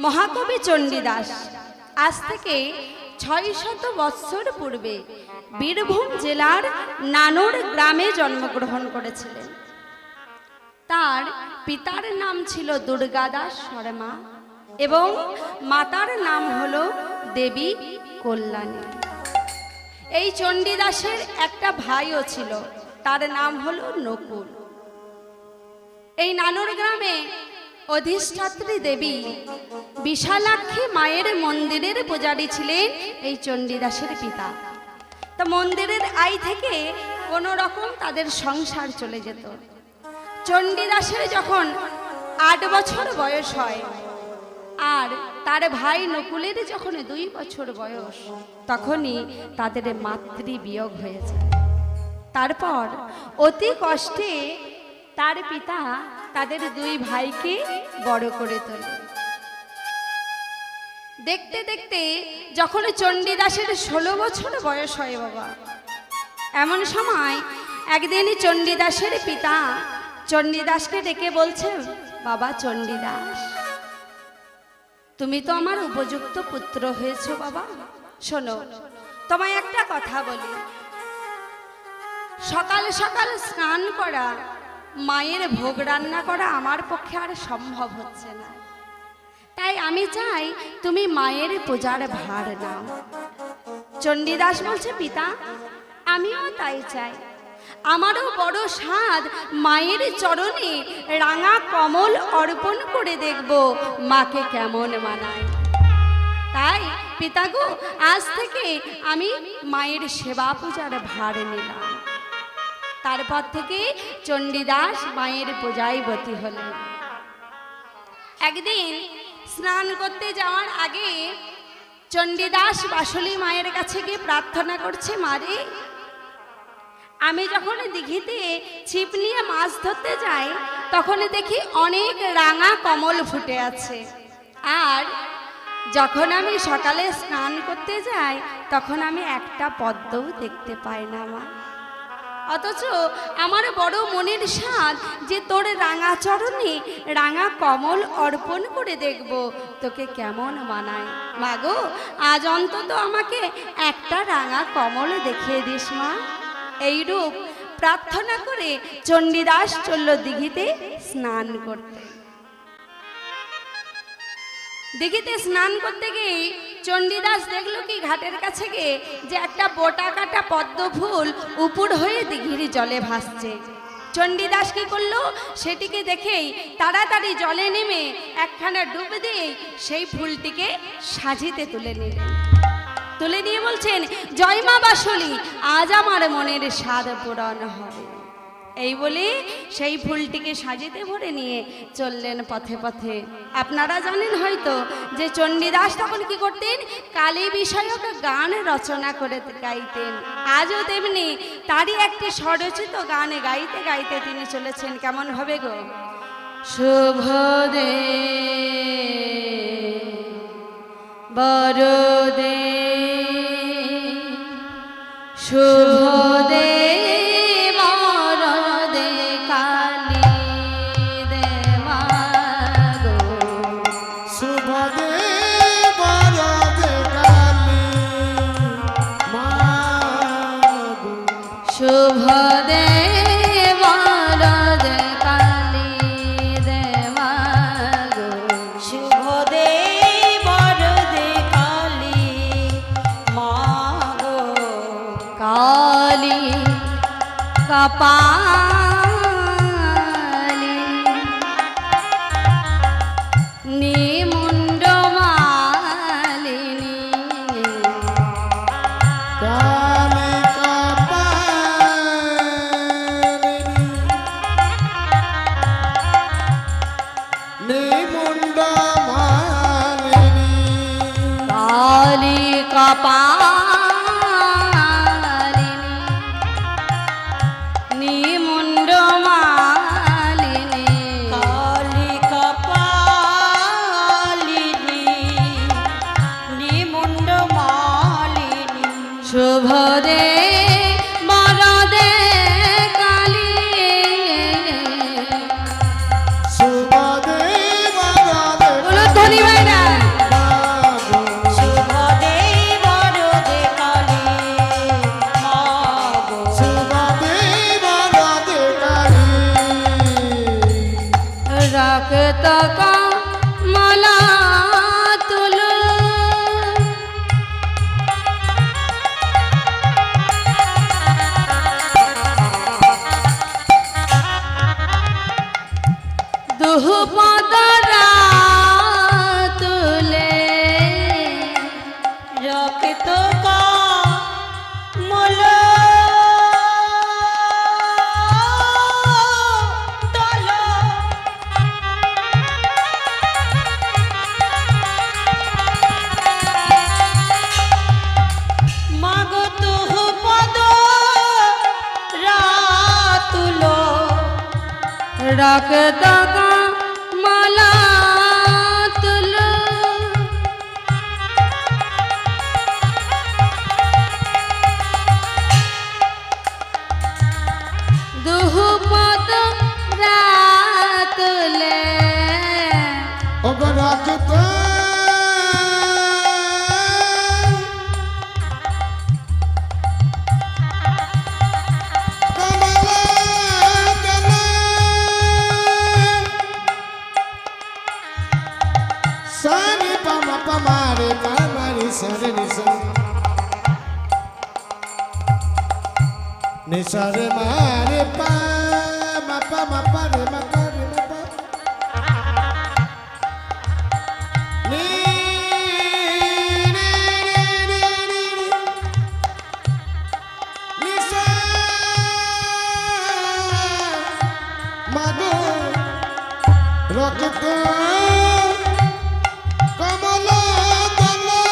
মহাকবি চণ্ডীদাস আজ থেকে ৬০০ বৎসর পূর্বে বীরভূম জেলার নানুর গ্রামে জন্মগ্রহণ করেছিলেন। তার পিতার নাম ছিল দুর্গাদাস শর্মা এবং মাতার নাম হলো দেবী কল্যাণী। এই চণ্ডীদাসের একটা ভাইও ছিল, তার নাম হলো নকুল। এই নানুর গ্রামে অধিষ্ঠাত্রী দেবী বিশালাক্ষী মায়ের মন্দিরের পূজারী ছিলেন এই চণ্ডীদাসের পিতা। তা মন্দিরের আয় থেকে কোনো রকম তাদের সংসার চলে যেত। চণ্ডীদাসের যখন ৮ বছর বয়স হয় আর তার ভাই নকুলের যখন ২ বছর বয়স, তখনই তাদের মাতৃবিয়োগ হয়েছে। তারপর অতি কষ্টে তার পিতা তাদের ২ ভাইকে বড় করে তোলে। দেখতে দেখতে যখন চণ্ডীদাসের ১৬ বছর বয়স হয় বাবা, এমন সময় একদিন চণ্ডীদাসের পিতা চণ্ডীদাসকে ডেকে বলছে, বাবা চণ্ডীদাস, তুমি তো আমার উপযুক্ত পুত্র হয়েছো বাবা। শোনো, তোমায় একটা কথা বলি, সকাল সকাল স্নান করা, মায়ের ভোগ রান্না করা আমার পক্ষে আর সম্ভব হচ্ছে না। তাই আমি চাই তুমি মায়ের পূজার ভার নাও। চণ্ডীদাস বলছে, পিতা আমিও তাই চাই, আমারও বড় স্বাদ মায়ের চরণে রাঙা কমল অর্পণ করে দেখব মাকে কেমন মানায়। তাই পিতা গো, আজ থেকে আমি মায়ের সেবা পূজার ভার নিলাম। তারপর থেকে চণ্ডীদাস মায়ের পূজায় ব্রতী হলেন। একদিন স্নান করতে যাওয়ার আগে চণ্ডীদাস বাসুলি মায়ের কাছে গিয়ে প্রার্থনা করছে, মারে আমি যখন দিঘিতে ছিপ নিয়ে মাছ ধরতে যাই তখন দেখি অনেক রাঙা কমল ফুটে আছে, আর যখন আমি সকালে স্নান করতে যাই তখন আমি একটা পদ্মও দেখতে পাই না মা। অথচ আমার বড় মনের স্বাদ যে তোর রাঙা চরণে রাঙা কমল অর্পণ করে দেখব তোকে কেমন মানায়। মা গো, আজ অন্তত আমাকে একটা রাঙা কমল দেখিয়ে দিস মা। এইরূপ প্রার্থনা করে চণ্ডীদাস চলল দিঘিতে স্নান করতে। দিঘিতে স্নান করতে গিয়ে চণ্ডীদাস দেখলো কি ঘাটের কাছে গিয়ে যে একটা বোটা কাটা পদ্ম ফুল উপুড় হয়ে দিঘির জলে ভাসছে। চণ্ডীদাস কি করলো, সেটিকে দেখেই তাড়াতাড়ি জলে নেমে একখানা ডুব দিয়ে সেই ফুলটিকে সাজিতে তুলে নিলেন। তুলে দিয়ে বলছেন, জয় মা বাসুলি, আজ আমার মনের স্বাদ পূরণ হবে। এই বলে সেই ফুলটিকে সাজিতে ভরে নিয়ে চললেন পথে পথে। আপনারা জানেন হয়তো যে চণ্ডীদাস তখন কি করতেন, কালী বিষয়ক গান রচনা করে গাইতেন। আজও তেমনি তারই একটি স্বরচিত গান গাইতে গাইতে তিনি চলেছেন কেমন হবে গো, শুভ দে বরদে শুভ দে কপালি নিমুণ্ড মালিনী কালী কপালিনী নিমুণ্ড মালিনী কালী কপালিনী শুভ দে বরদে কালী শুভ দে বরদে বলো ধনী ভাইরা रक्त का माला तुलो दुहु पद रातले অগরাজত সানি পামা পামারে পামারে সরে নিসা নিসারে মারে পামা পামা পারে মাকারে মাপা নি নিসা মাগো রক্ত কমলা দলা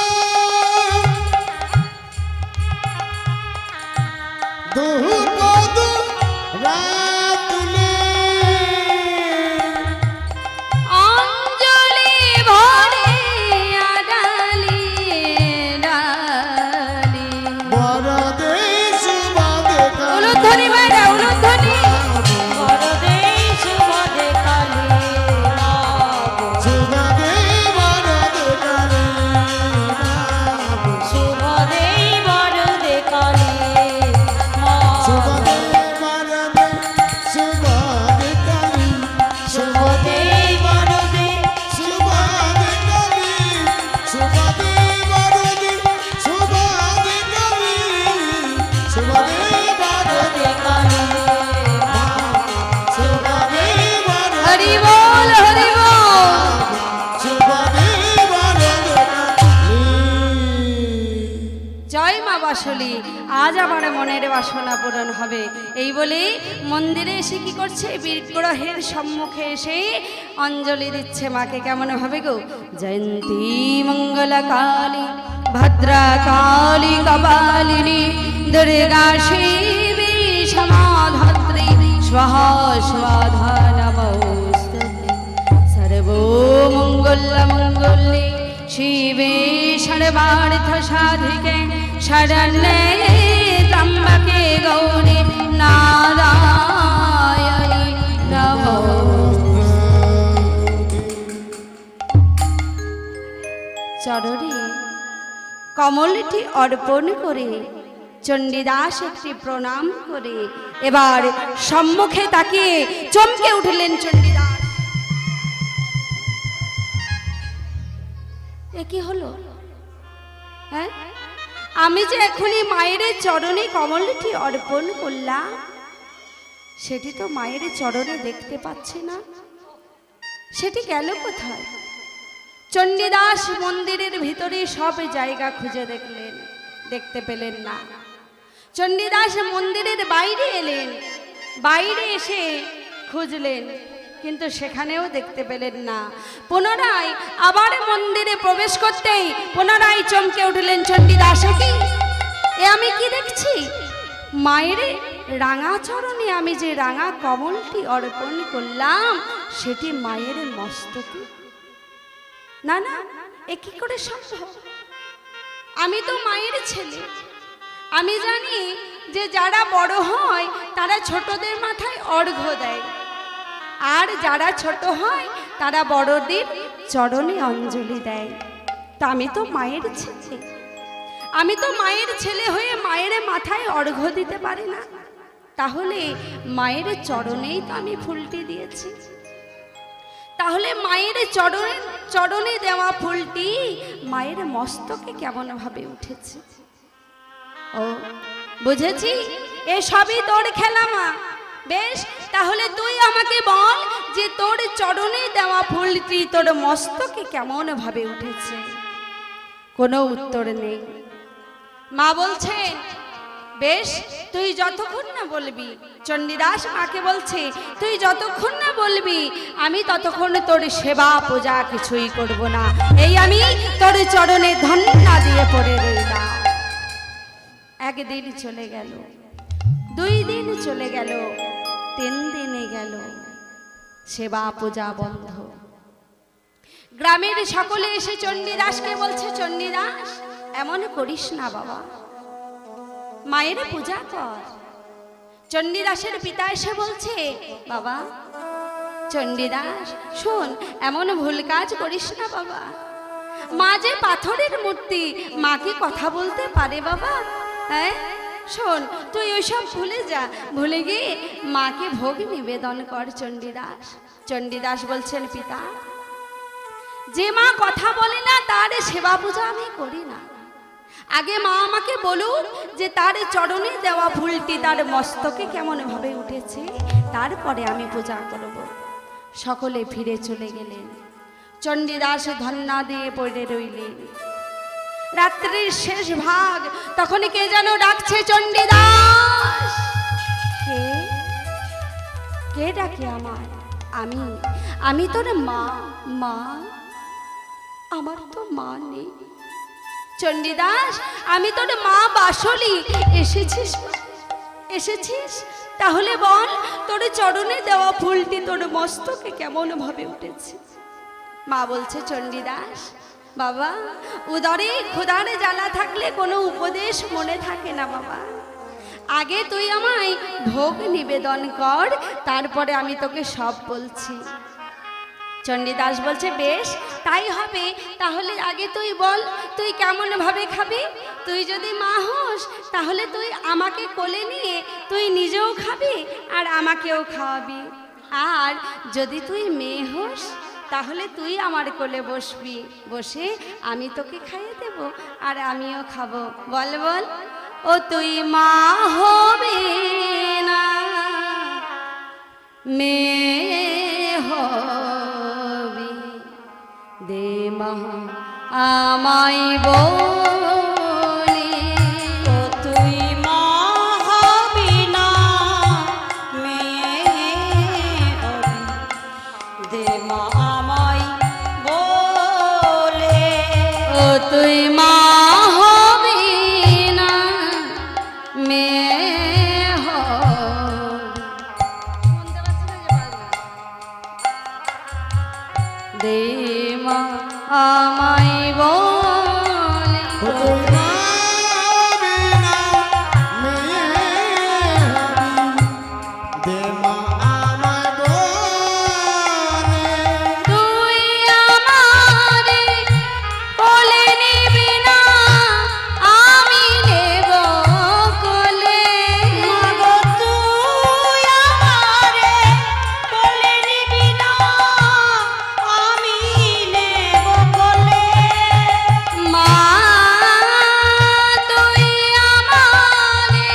দুহু পদ রাতুলে অঞ্জলি ভরে আডালি ডালি বরদে সুবাদে উলুধ্বনি বাইরা উলুধ্বনি সুবাদে বরদে কালে শুভদে বরদে কালে সুবাদে বরদে সুবাদে কালে সুবাদে বরদে সুবাদে কালে সুবাদে বরদে সুবাদে কালে সুবাদে বরদে কালে সুবাদে বরদে হরি বল হরি বল সুবাদে বরদে কালে জয় মা বাসলি আজ আমার মনের বাসনা পূরণ হবে এই বলে মন্দিরে এসে কি করছে বিগ্রহের সম্মুখে এসে অঞ্জলি দিচ্ছে মাকে কেমন ভাবে গো জয়ন্তী মঙ্গলা কালী ভদ্রা কালী কপালিনী দুর্গা শিবী সমাধাত্রী স্বাহা স্বাধা নমস্তুতে সর্বমঙ্গলমঙ্গলে শিবে সর্বার্থ সাধিকে শরণ্যে ত্র্যম্বকে গৌরী নারায়ণী নমস্তুতে চরণে কমলটি অর্পণ করে চণ্ডীদাস একটি প্রণাম করে এবার সম্মুখে তাকিয়ে চমকে উঠলেন চণ্ডীদাস। এ কি হলো? হ্যাঁ, আমি যে এখনই মায়ের চরণে কমলটি অর্পণ করলাম, সেটি তো মায়ের চরণে দেখতে পাচ্ছি না, সেটি গেল কোথায়? চণ্ডীদাস মন্দিরের ভিতরে সব জায়গা খুঁজে দেখলেন, দেখতে পেলেন না। চণ্ডীদাস মন্দিরের বাইরে এলেন, বাইরে এসে খুঁজলেন, কিন্তু সেখানেও দেখতে পেলেন না। পুনরায় আবার মন্দিরে প্রবেশ করতেই পুনরায় চমকে উঠলেন চণ্ডীদাস। কি এ আমি কি দেখছি? মায়ের রাঙা চরণে আমি যে রাঙা কমলটি অর্পণ করলাম, সেটি মায়ের মস্তকে। না না, এ কি করে সম্ভব? আমি তো মায়ের ছেলে, আমি জানি যে যারা বড় হয় তারা ছোটদের মাথায় অর্ঘ্য দেয়, আর যারা ছোট হয় তারা বড়দের চরণে অঞ্জলি দেয়। তা আমি তো মায়ের ছেলে, আমি তো মায়ের ছেলে হয়ে মায়ের মাথায় অর্ঘ্য দিতে পারি না, তাহলে মায়ের চরণেই তো আমি ফুলটি দিয়েছি। তাহলে মায়ের চরণে দেওয়া ফুলটি মায়ের মস্তকে কেমন ভাবে উঠেছে? ও বুঝেছি, এ সবই তোর খেলা মা। বেশ, তাহলে তুই আমাকে বল যে তোর চরণে দেওয়া ফুলটি তোর মস্তকে কেমন ভাবে উঠেছে? কোনো উত্তর নেই। মা বলছেন, বেশ, তুই যতক্ষণ না বলবি, চণ্ডীদাস মাকে বলছে, তুই যতক্ষণ না বলবি আমি ততক্ষণ তোর সেবা পূজা কিছুই করব না। এই আমি তোর চরণে ধন্যা দিয়ে পড়ে রইলাম। একদিন চলে গেল, 2 দিন চলে গেল, 3 দিনে গেল, সেবা পূজা বন্ধ। গ্রামের সকলে এসে চণ্ডীদাসকে বলছে, চণ্ডীদাস এমন করিস না বাবা, মায়ের পূজা কর। চণ্ডীদাসের পিতা এসে বলছে, বাবা চণ্ডীদাস শোন, এমন ভুল কাজ করিস না বাবা, মা যে পাথরের মূর্তি, মা কি কথা বলতে পারে বাবা? হ্যাঁ শোন, তুই ওইসব ভুলে যা, ভুলে গিয়ে মাকে ভোগ নিবেদন কর চণ্ডীদাস। চণ্ডীদাস বলছেন, পিতা যে মা কথা বলে না তার সেবা পূজা আমি করি না। আগে মা আমাকে বলুক যে তার চরণে দেওয়া ফুলটি তার মস্তকে কেমন ভাবে উঠেছে, তারপরে আমি পূজা করব। সকলে ফিরে চলে গেলেন। চণ্ডীদাস ধন্না দিয়ে পড়ে রইলেন। রাত্রির শেষ ভাগ, তখন কে যেন ডাকছে, চণ্ডীদাস। কে কে ডাকে আমায়? আমি তোর মা। মা? আমার তো মা নেই। চণ্ডীদাস আমি তোর মা বাসলি। এসেছিস? তাহলে বল, তোর চরণে দেওয়া ফুলটি তোর মস্তকে কেমন ভাবে উঠেছে? মা বলছে, চণ্ডীদাস বাবা, উদরে ক্ষুধার জ্বালা থাকলে কোনো উপদেশ মনে থাকে না বাবা। আগে তুই আমায় ভোগ নিবেদন কর, তারপরে আমি তোকে সব বলছি। চণ্ডীদাস বলছে, বেশ তাই হবে, তাহলে আগে তুই বল, তুই কেমন ভাবে খাবি? তুই যদি মা হোস তাহলে তুই আমাকে কোলে নিয়ে তুই নিজেও খাবি আর আমাকেও খাওয়াবি। আর যদি তুই মেয়ে হোস তাহলে তুই আমার কোলে বসবি, বসে আমি তোকে খাইয়ে দেব আর আমিও খাবো। বল বল। ও তুই মা হবে না, মেয়ে হবি, দে মা আমায় বলি। ও তুই মা হবি না, মেয়ে হবি, দে মা আমায় বলে। ও তুই মা হবি না, মেয়ে হবি, দে মা আমায় বলে। ও তুই মা হবি না, মেয়ে হবি, দে মা আমায় বলে। তুই আমারে কোলে নিবি না, আমি নেব কোলে। মাগো তুই আমারে কোলে নিবি না, আমি নেব কোলে। মা তুই আমারে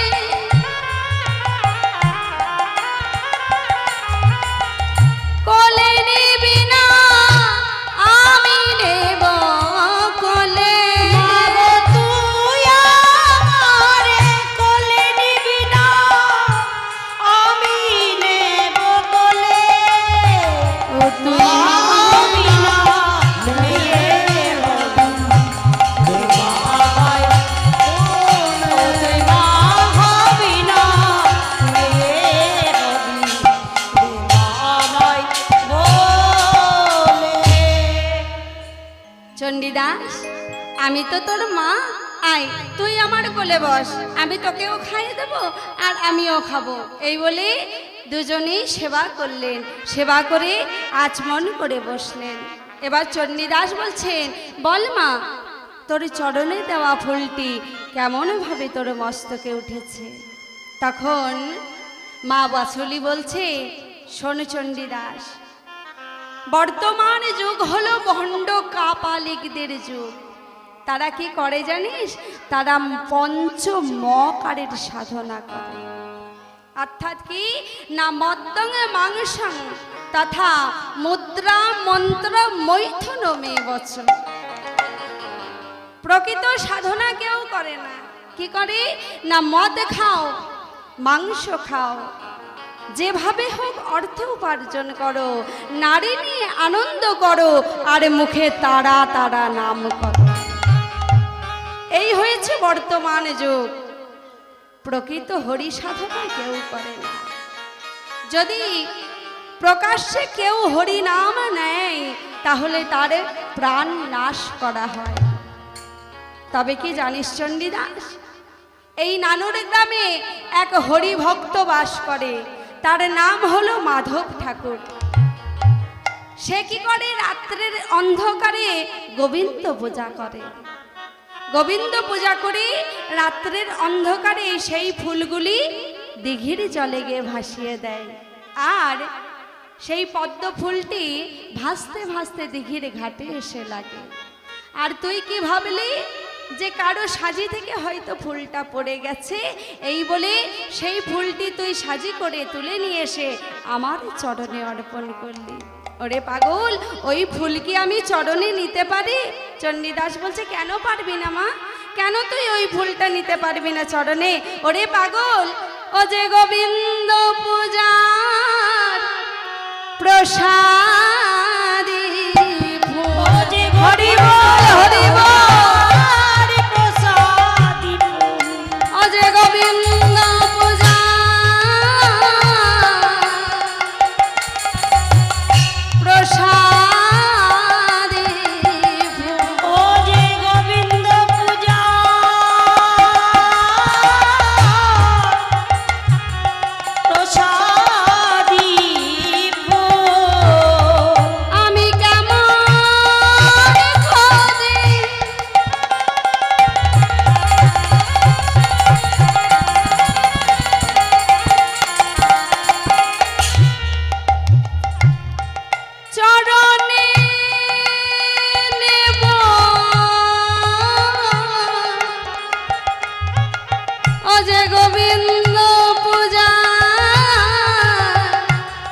কোলে নিবি না, আমি নেব কোলে। মাগো তুই আমারে কোলে নিবি না, আমি নেব কোলে। ও তুই হবি না, মেয়ে হবি, দে মা আমায় বলে। ও তুই মা হবি না, মেয়ে হবি, দে মা আমায় বলে। চণ্ডীদাস আমি তো তোর মা, আয় তুই আমার কোলে বস, আমি তোকেও খাইয়ে দেব আর আমিও খাবো। এই বলে দুজনেই সেবা করলেন, সেবা করে আচমন করে বসলেন। এবার চণ্ডীদাস বলছেন, বল মা, তোর চরণে দেওয়া ফুলটি কেমন ভাবে তোর মস্তকে উঠেছে? তখন মা বাছলি বলছে, শোন চণ্ডীদাস, বর্তমান যুগ হলো ভণ্ড কাপালিকদের যুগ। তারা কি করে জানিস? তারা পঞ্চমকারের সাধনা করে। অর্থাৎ কি না, মদ্যং মাংসং তথা মুদ্রা মন্ত্র মৈথুন মে বচন। প্রকৃত সাধনা কেউ করে না। কি করে না, মদ খাও, মাংস খাও, যেভাবে হোক অর্থ উপার্জন করো, নারী নিয়ে আনন্দ করো, আর মুখে তারা তারা নাম করো। এই হয়েছে বর্তমান যুগ। প্রকৃত হরি সাধনা কেউ করে না। যদি প্রকাশ্যে কেউ হরি নাম নেয় তাহলে তার প্রাণ নাশ করা হয়। তবে কি জানিস চণ্ডীদাস, এই নানুর গ্রামে এক হরি ভক্ত বাস করে, তার নাম হলো মাধব ঠাকুর। সে কি করে, রাত্রের অন্ধকারে গোবিন্দ পূজা করে। গোবিন্দ পূজা করে রাত্রের অন্ধকারে সেই ফুলগুলি দিঘির জলে গিয়ে ভাসিয়ে দেয়, আর সেই পদ্ম ফুলটি ভাসতে ভাসতে দিঘির ঘাটে এসে লাগে। আর তুই কি ভাবলি যে কারো সাজি থেকে হয়তো ফুলটা পড়ে গেছে, এই বলে সেই ফুলটি তুই সাজি করে তুলে নিয়ে এসে আমার চরণে অর্পণ করলি। ওরে পাগল, ওই ফুল কি আমি চরণে নিতে পারি? চণ্ডীদাস বলছে, কেন পারবি না মা, কেন তুই ওই ফুলটা নিতে পারবি না চরণে? ওরে পাগল, ও যে গোবিন্দ পূজার প্রসাদী ফুল, ও যে হরি বল হরি বল, প্রসাদী ফুল, ও যে গোবিন্দ পূজার প্রসাদী ফুল, ও যে গোবিন্দ পূজা প্রসাদী ফুল। আমি কেমন করে চরণে নেব, ও যে গোবিন্দ পূজা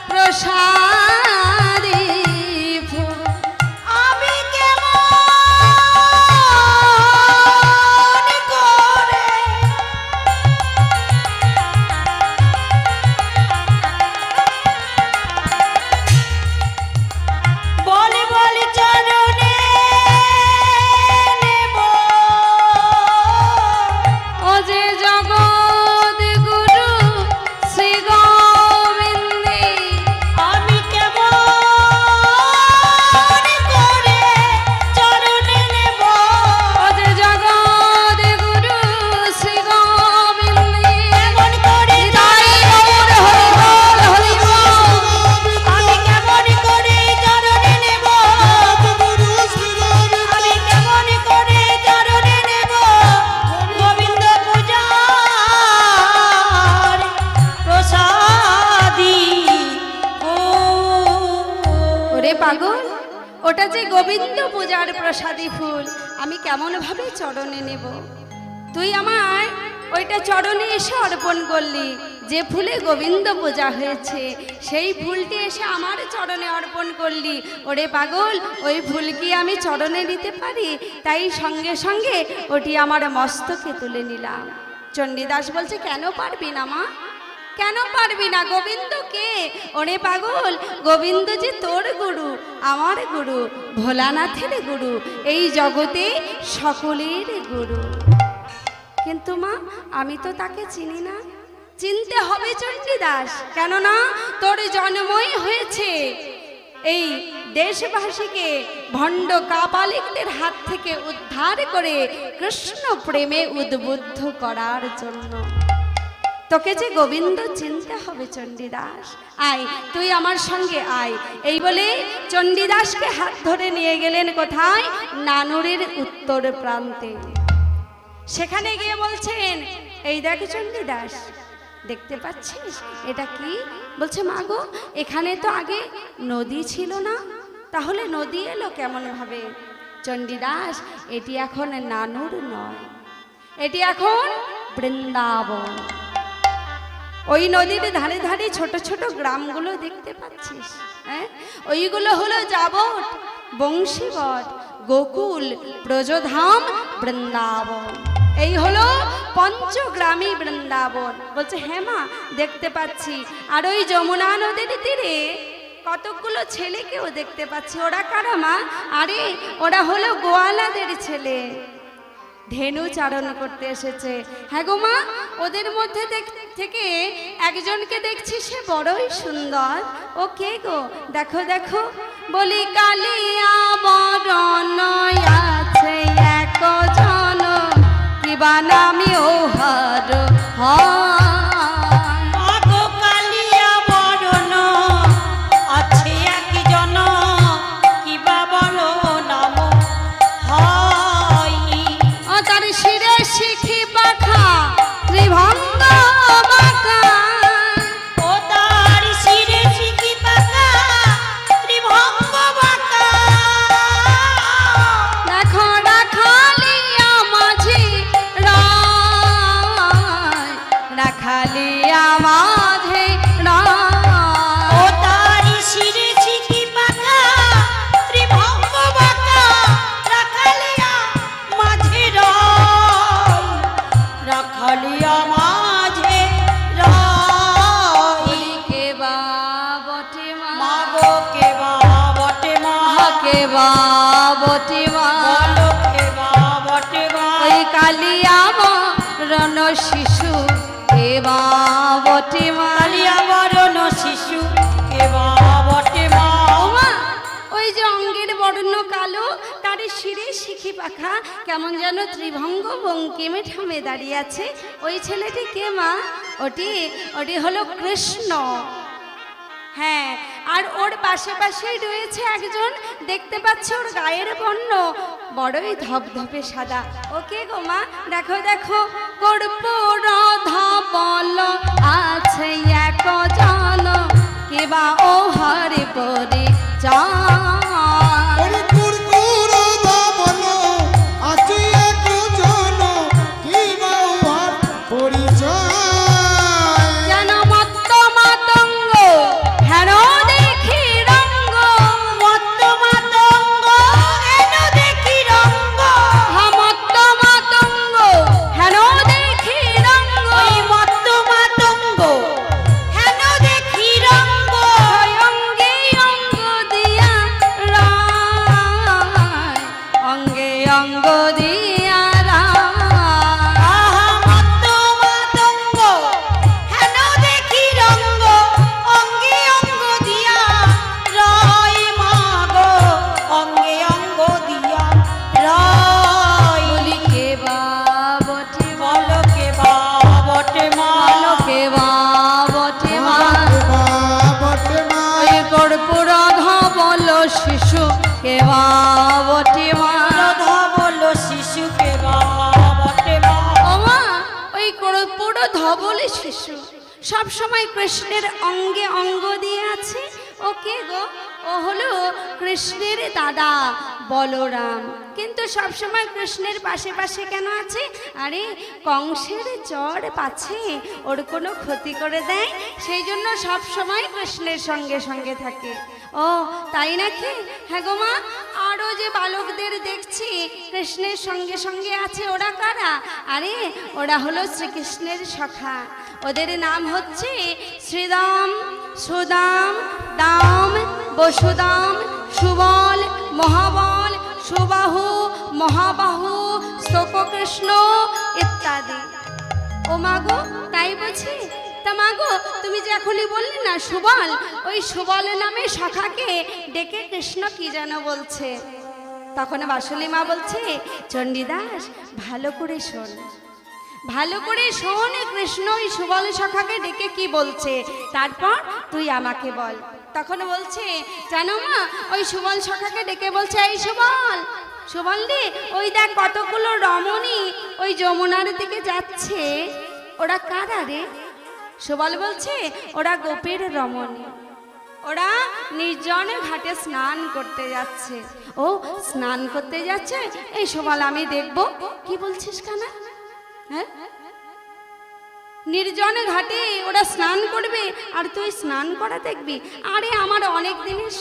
প্রসাদী ফুল, আমি কেমন করে বলে বলে চরণে নেব, ও যে জগৎ গুরু শ্রী গোবিন্দে, আমি কেমন করে চরণে নেব, ও যে জগৎ গুরু শ্রী গোবিন্দে, কেমন করে হরি বল হরি বল, আমি কেমন করে চরণে নেব, আমি কেমন করে চরণে নেব গোবিন্দ পূজার প্রসাদী ফুল। ওরে পাগল, ওটা যে গোবিন্দ পূজার প্রসাদী ফুল, আমি কেমন ভাবে চরণে নেব? তুই আমার ওইটা চরণে এসে অর্পণ করলি, যে ফুলে গোবিন্দ পূজা হয়েছে সেই ফুলটি এসে আমার চরণে অর্পণ করলি। ওরে পাগল, ওই ফুল কি আমি চরণে নিতে পারি? তাই সঙ্গে সঙ্গে ওটি আমার মস্তকে তুলে নিলাম। চণ্ডীদাস বলছে, কেন পারবি না মা, কেন পারবি না? গোবিন্দ কে? ওরে পাগল, গোবিন্দ যে তোর গুরু, আমার গুরু, ভোলানাথের গুরু, এই জগতে সকলের গুরু। কিন্তু মা, আমি তো তাকে চিনি না। চিনতে হবে চণ্ডীদাস, কেননা তোর জন্মই হয়েছে এই দেশবাসীকে ভণ্ড কাপালিকদের হাত থেকে উদ্ধার করে কৃষ্ণ প্রেমে উদ্বুদ্ধ করার জন্য। তোকে যে গোবিন্দ চিনতে হবে চণ্ডীদাস। আয়, তুই আমার সঙ্গে আয়। এই বলে চণ্ডীদাসকে হাত ধরে নিয়ে গেলেন কোথায়? নানুরের উত্তর প্রান্তে। সেখানে গিয়ে বলছেন, এই দেখ চণ্ডীদাস, দেখতে পাচ্ছিস এটা কি? বলছে, মা গো, এখানে তো আগে নদী ছিল না, তাহলে নদী এলো কেমন ভাবে? চণ্ডীদাস, এটি এখন নানুর নয়, এটি এখন বৃন্দাবন। ওই নদীর ধারে ধারে ছোট ছোট গ্রামগুলো দেখতে পাচ্ছিস, হ্যাঁ, ওইগুলো হলো যাবট, বংশীবট, গোকুল, ব্রজধাম, বৃন্দাবন। এই হলো পঞ্চগ্রামী বৃন্দাবন। বলছে, হ্যাঁ মা, দেখতে পাচ্ছি। আর ওই যমুনা নদীর তীরে কতগুলো ছেলেকেও দেখতে পাচ্ছি। ওরা কারা মা? আরে ওরা হলো গোয়ালাদের ছেলে, ধেনু চারণ করতে এসেছে। হ্যাঁ গো মা, ওদের মধ্যে থেকে একজনকে দেখছি সে বড়ই সুন্দর। ও কে গো? দেখো দেখো, বলি কালিয়া বরণ আছে একজন, কিবা নামি ওহার হয়। মাগো কালিয়া বরণ আছে একজন, কিবা বলো নাম হয়। ও তার শিরে শিখি পাখা ত্রিভঙ্গ বাঁকা, ও তার শিরে শিখি পাকা ত্রিভঙ্গ বাঁকা। দেখো রাখালিয়া মাঝি রায়, রাখালিয়া মাঝে ও রায়। তার শিরে শিখি পাকা ত্রিভঙ্গ বাঁকা, রাখালিয়া মাঝে রয়, রাখালিয়া মাঝে রয়। বলি কে বা বটে মা, মাগো কে বা বটে মা, কে বা বটে মা, বলো কে বা বটে মা। ওই কালিয়া মরণ শিশু কে বা বটে মা। কালিয়া বরণ শিশু কে বা বটে মা। ওমা, ওই যে অঙ্গের বর্ণ কালো, তার শিরে শিখি পাখা, কেমন যেন ত্রিভঙ্গ বঙ্কিমে ঠামে দাঁড়িয়ে আছে। ওই ছেলেটি কে মা? ওটি ওটি হলো কৃষ্ণ। হ্যাঁ, আর ওর পাশে পাশেই রয়েছে একজন, দেখতে পাচ্ছ ওর গায়ের বর্ণ বড়ই ধপধপে সাদা। ওকে গো মা? দেখো দেখো, কর্পূর ধবল আছে একজন, কিবা ও হরি পরি ওরে কুরকুর ধবল আছে একজন, কিবা উহার পরিচয়। যেন মত্ত মাতঙ্গ হেন দেখি রঙ্গ, মত্ত মাতঙ্গ হেন দেখি রঙ্গ। মত্ত মাতঙ্গ হেন দেখি রঙ্গ, ওই মত্ত মাতঙ্গ হেন দেখি রঙ্গ। অঙ্গে অঙ্গ দিয়া রায়, অঙ্গে অঙ্গ দিয়া রায়। আহা মত্ত মাতঙ্গ হেন দেখি রঙ্গ, অঙ্গে অঙ্গ দিয়া রয় মাগো, অঙ্গে অঙ্গ দিয়া রয়। বলি কে বা বটে মা, বলো কে বা বটে মা। বলো কে বা বটে মা। বটে মা, ওই কর্পূর ধবল শিশু কে বা বটে মা। রাধা বলো শিশু কে বা বটে মা। ওমা, ওই কর্পূর ধবল শিশু সব সময় কৃষ্ণের অঙ্গে অঙ্গ দিয়ে আছে। ও কে গো? ও হলো কৃষ্ণের দাদা বলরাম। কিন্তু সব সময় কৃষ্ণের পাশে পাশে কেন আছে? আরে কংসের চড় পাছে ওর কোনো ক্ষতি করে দেয়, সেই জন্য সব সময় কৃষ্ণের সঙ্গে সঙ্গে থাকে। ও তাই নাকি? হ্যাঁ গো মা, আরও যে বালকদের দেখছি কৃষ্ণের সঙ্গে সঙ্গে আছে, ওরা কারা? আরে ওরা হলো শ্রীকৃষ্ণের সখা। ওদের নাম হচ্ছে শ্রীদাম, সুদাম, দাম, বসুদাম, সুবল, মহাবল, সুবাহু, মহাবাহু, স্তোককৃষ্ণ ইত্যাদি। ও মাগো, তাই বলছি? তা মাগো, তুমি যে এখনই বললে না সুবল, ওই সুবল নামে সখাকে ডেকে কৃষ্ণ কি যেন বলছে। তখন বাসুলি মা বলছে, চণ্ডীদাস ভালো করে শোন, ভালো করে শোন, কৃষ্ণ ওই সুবল সখাকে ডেকে কি বলছে, তারপর তুই আমাকে বল। তখন বলছে, জানো মা, ওই সুবল সখাকে ডেকে বলছে, এই সুবল, সুবল রে, ওই দেখ কতগুলো রমণী ওই যমুনার দিকে যাচ্ছে, ওরা কারা রে? সুবল বলছে, ওরা গোপের রমণী, ওরা নির্জন ঘাটে স্নান করতে যাচ্ছে। ও স্নান করতে যাচ্ছে? এই সুবল আমি দেখবো। কি বলছিস কানা? হ্যাঁ, নির্জন ঘাটে ওরা স্নান করবে আর তুই স্নান করা দেখবি? আরে আমার অনেক দিনের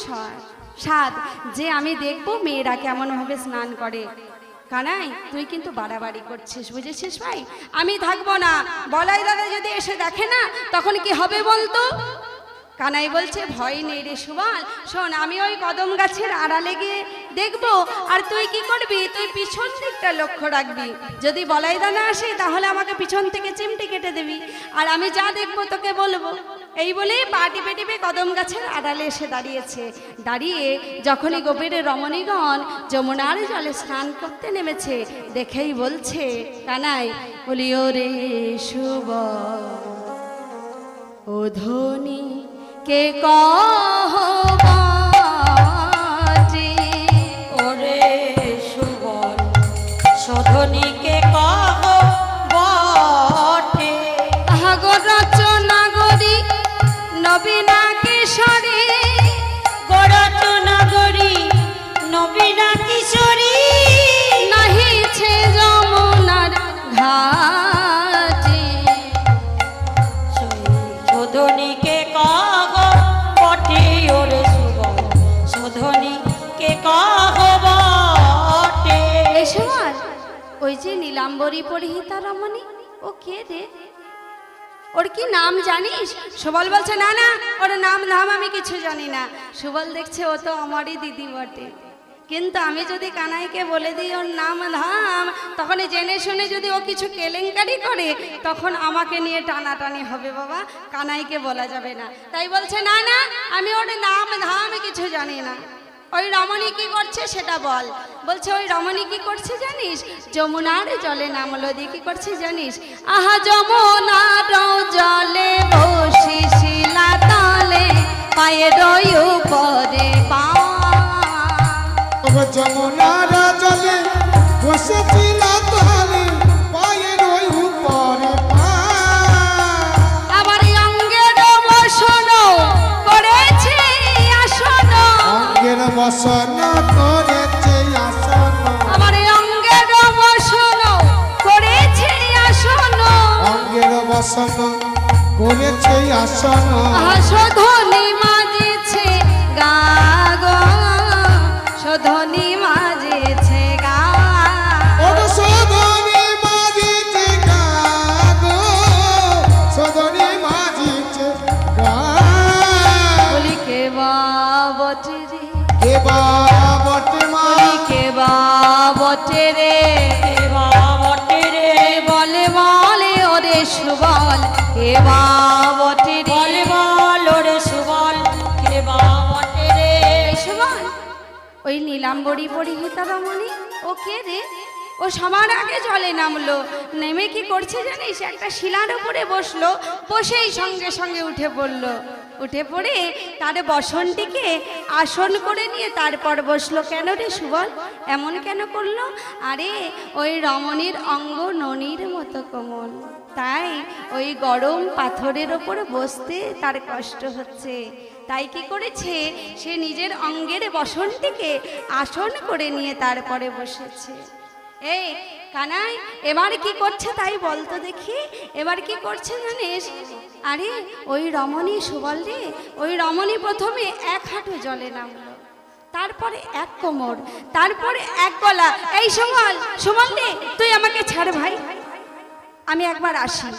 সাধ যে আমি দেখবো মেয়েরা কেমন ভাবে স্নান করে। কানাই, তুই কিন্তু বাড়াবাড়ি করছিস, বুঝেছিস ভাই? আমি থাকবো না, বলাই দাদা যদি এসে দেখে না, তখন কি হবে বলতো? কানাই বলছে ভয় নেই রে সুবল, শোন আমি ওই কদম গাছের আড়ালে গিয়ে দেখবো, আর তুই কি করবি, তুই পিছন দিকটা লক্ষ্য রাখবি, যদি বলাই দানা আসে তাহলে আমাকে পিছন থেকে চিমটি কেটে দিবি, আর আমি যা দেখবো তোকে বলবো। এই বলেই পা টিপে টিপে কদম গাছের আড়ালে এসে দাঁড়িয়েছে। দাঁড়িয়ে যখনই গভীর রমণীগণ যমুনার জলে স্নান করতে নেমেছে, দেখেই বলছে কানাই, বলি ওরে সুবল ও ধনী কে কহবাটি, ওরে সুবল শোধনীকে কহ বটে, আগর রচনা গরি নবীনা কিশোরী, গড়াত নগরী নবীনা কিশোরী, নাহিছে যমুনার ঘাটে। শোধনীকে কহ বটে, ওরে সুবল শোধনীকে কহ বটে। এই সময় ওই যে নীলাম্বরী পরিহিতা রমণী, ও কে রে, ওর কি নাম জানিস? সুবল বলছে না না, ওর নাম ধাম আমি কিছু জানি না। সুবল দেখছে ও তো আমারই দিদি বটে, কিন্তু আমি যদি কানাইকে বলে দিই ওর নাম ধাম, তখন জেনে শুনে যদি ও কিছু কেলেঙ্কারি করে তখন আমাকে নিয়ে টানাটানি হবে বাবা, কানাইকে বলা যাবে না। তাই বলছে না না, আমি ওর নাম ধাম কিছু জানি না। ওই রমণী কি করছে সেটা বল। বলছে ওই রমণী কি করছে জানিস, যমুনার জলে নামলো দিয়ে কি করছে জানিস, আহা যমুনার জলে বসি শিলা তলে, পায়ে রই উপরে পা। যমুনার জলে বসেছিল তলে, পায়ের ওই উপরে পা। আবার অঙ্গের বসন করেছে আসন, অঙ্গের বসন করেছে আসন, আবার অঙ্গের বসন করেছে আসন, অঙ্গের বসন করেছে আসন। শোধনী মাজিছে গা গো, শোধনী মাজিছে গা, ওর শোধনী মাজিছে গা গো, শোধনী মাজিছে গা। বলি কে বাবটে রে, কে বাবটে মা, বলি কে বাবটে রে, বটে রে, বলে বলে ওরে সুবল কে বাবটে রে, বলে বল ওরে সুবল কে বটে রে। সুবল ওই নীলাম্বরী পরিহিতা রমণী, ও কে রে, ও সবার আগে জলে নামলো, নেমে কি করছে জানিস, একটা শিলার উপরে বসলো, বসেই সঙ্গে সঙ্গে উঠে পড়লো, উঠে পড়ে তার বসনটিকে আসন করে নিয়ে তারপর বসলো। কেন রে সুবল, এমন কেন করলো? আরে ওই রমণীর অঙ্গ ননির মতো কোমল, তাই ওই গরম পাথরের ওপর বসতে তার কষ্ট হচ্ছে, তাই কি করেছে, সে নিজের অঙ্গের বসনটিকে আসন করে নিয়ে তারপরে বসেছে। এই কানাই এবার কি করছে তাই বলতো দেখি, এবার কি করছে জানিস, আরে ওই রমণী সুবল রে, ওই রমণী প্রথমে এক হাঁটু জলে নামলো, তারপরে এক কোমর, তারপরে এক গলা। এই সুবল, সুবল রে তুই আমাকে ছাড় ভাই, আমি একবার আসি।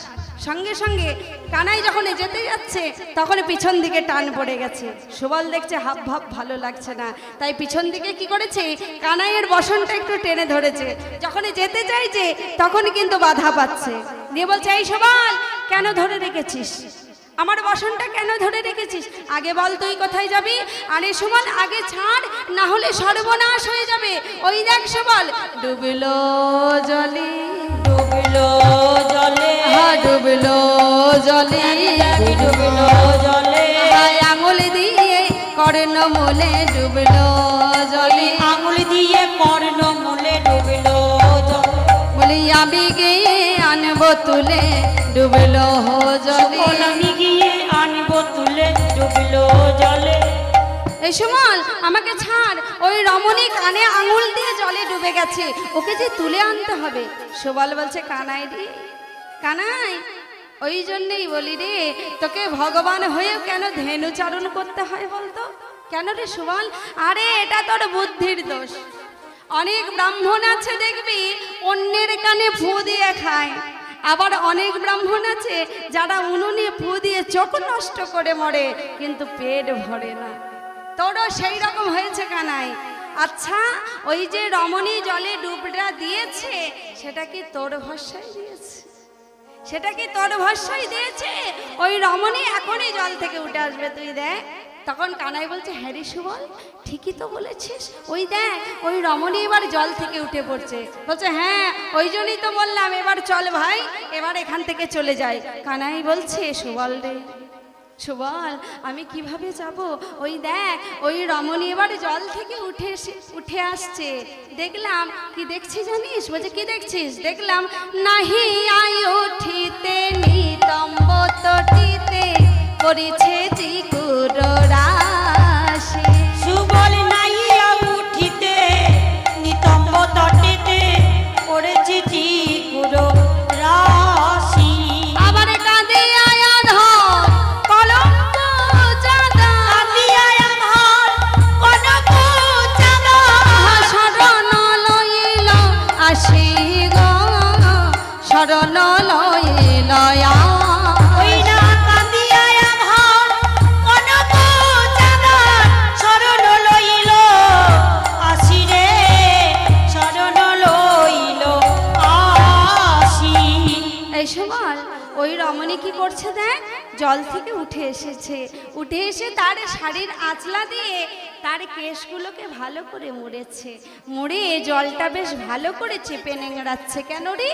সঙ্গে সঙ্গে কানাই যখন যেতে যাচ্ছে তখন পিছন দিকে টান পড়ে গেছে। সুবল দেখছে হাব ভাব ভালো লাগছে না, তাই পিছন দিকে কি করেছে, কানাইয়ের বসনটা একটু টেনে ধরেছে। যখন যেতে চাইছে তখন কিন্তু বাধা পাচ্ছে, নিয়ে বলছে এই সুবল কেন ধরে রেখেছিস, আমার বসনটা কেন ধরে রেখেছিস, আগে বল তুই কোথায় যাবি। আরে সুবল আগে ছাড়, না হলে সর্বনাশ হয়ে যাবে। ওই দেখ সুবল ডুবলো জলে, ডুবলো জলে, ডুবলো জলে, ডুবলো জলে, আঙুল দিয়ে কর্ণ মূলে ডুবলো জলে, আঙুল দিয়ে কর্ণ মূলে ডুবলো জলে, বলি আমি গিয়ে আনবো তুলে ডুবলো জলে। আমি গিয়ে আনবো তুলে ডুবলো জলে। এই সুবল আমাকে ছাড়, ওই রমণী কানে আঙুল দিয়ে জলে ডুবে গেছে, ওকে যে তুলে আনতে হবে। সুবল বলছে কানাই রে, কানাই ওই জন্যই বলি রে, তোকে ভগবান হয়েও কেন ধেনুচারণ করতে হয় বলতো, কেন রে সুবল, আরে এটা তোর বুদ্ধির দোষ। অনেক ব্রাহ্মণ আছে দেখবি অন্যের কানে ফু দিয়ে খায়, আবার অনেক ব্রাহ্মণ আছে যারা উনুনে ফু দিয়ে চোখ নষ্ট করে মরে, কিন্তু পেট ভরে না। তোরও সেই রকম হয়েছে কানাই। আচ্ছা, ওই যে রমণী জলে ডুবটা দিয়েছে, সেটা কি তোর ভরসায় দিয়েছে? সেটা কি তোর ভরসায় দিয়েছে? ওই রমণী এখনই জল থেকে উঠে আসবে, তুই দেখ। তখন কানাই বলছে, হ্যাঁ রে সুবল, ঠিকই তো বলেছিস। ওই দেখ, ওই রমণী এবার জল থেকে উঠে পড়ছে। বলছে, হ্যাঁ ওই জন্যই তো বললাম, এবার চল ভাই, এবার এখান থেকে চলে যাই। কানাই বলছে, সুবল রে সুবল, আমি কিভাবে যাব? ওই দেখ, ওই রমণী এবার জল থেকে উঠে আসছে। দেখলাম, কি দেখছি জানিস? বলছে, কি দেখছিস? দেখলাম, নাহি আয় উঠিতে নিতম্ব তটিতে করেছে চিকুর রাশি। সুবল নাইয়া উঠিতে নিতম্ব তটেতে পড়েছি চিকুর রাশি। আবার কাঁদে আয়া ধর কলঙ্ক চাঁদা, কাঁদিয়া আমার কনক চাঁদা। শরণ লইল আসি গো, শরণ লইল ওই না কাঁদিয়া আমার কনক চাঁদা, শরণ লইল আসি রে, শরণ লইল আসি। এই সময় ওই রমণী কি করছে দেখ, জল থেকে উঠে এসেছে। উঠে এসে তার শাড়ির আঁচলা দিয়ে তার কেশগুলোকে ভালো করে মুড়েছে। মুড়ে জলটা বেশ ভালো করে চেপে নেংড়াচ্ছে। কেন রে?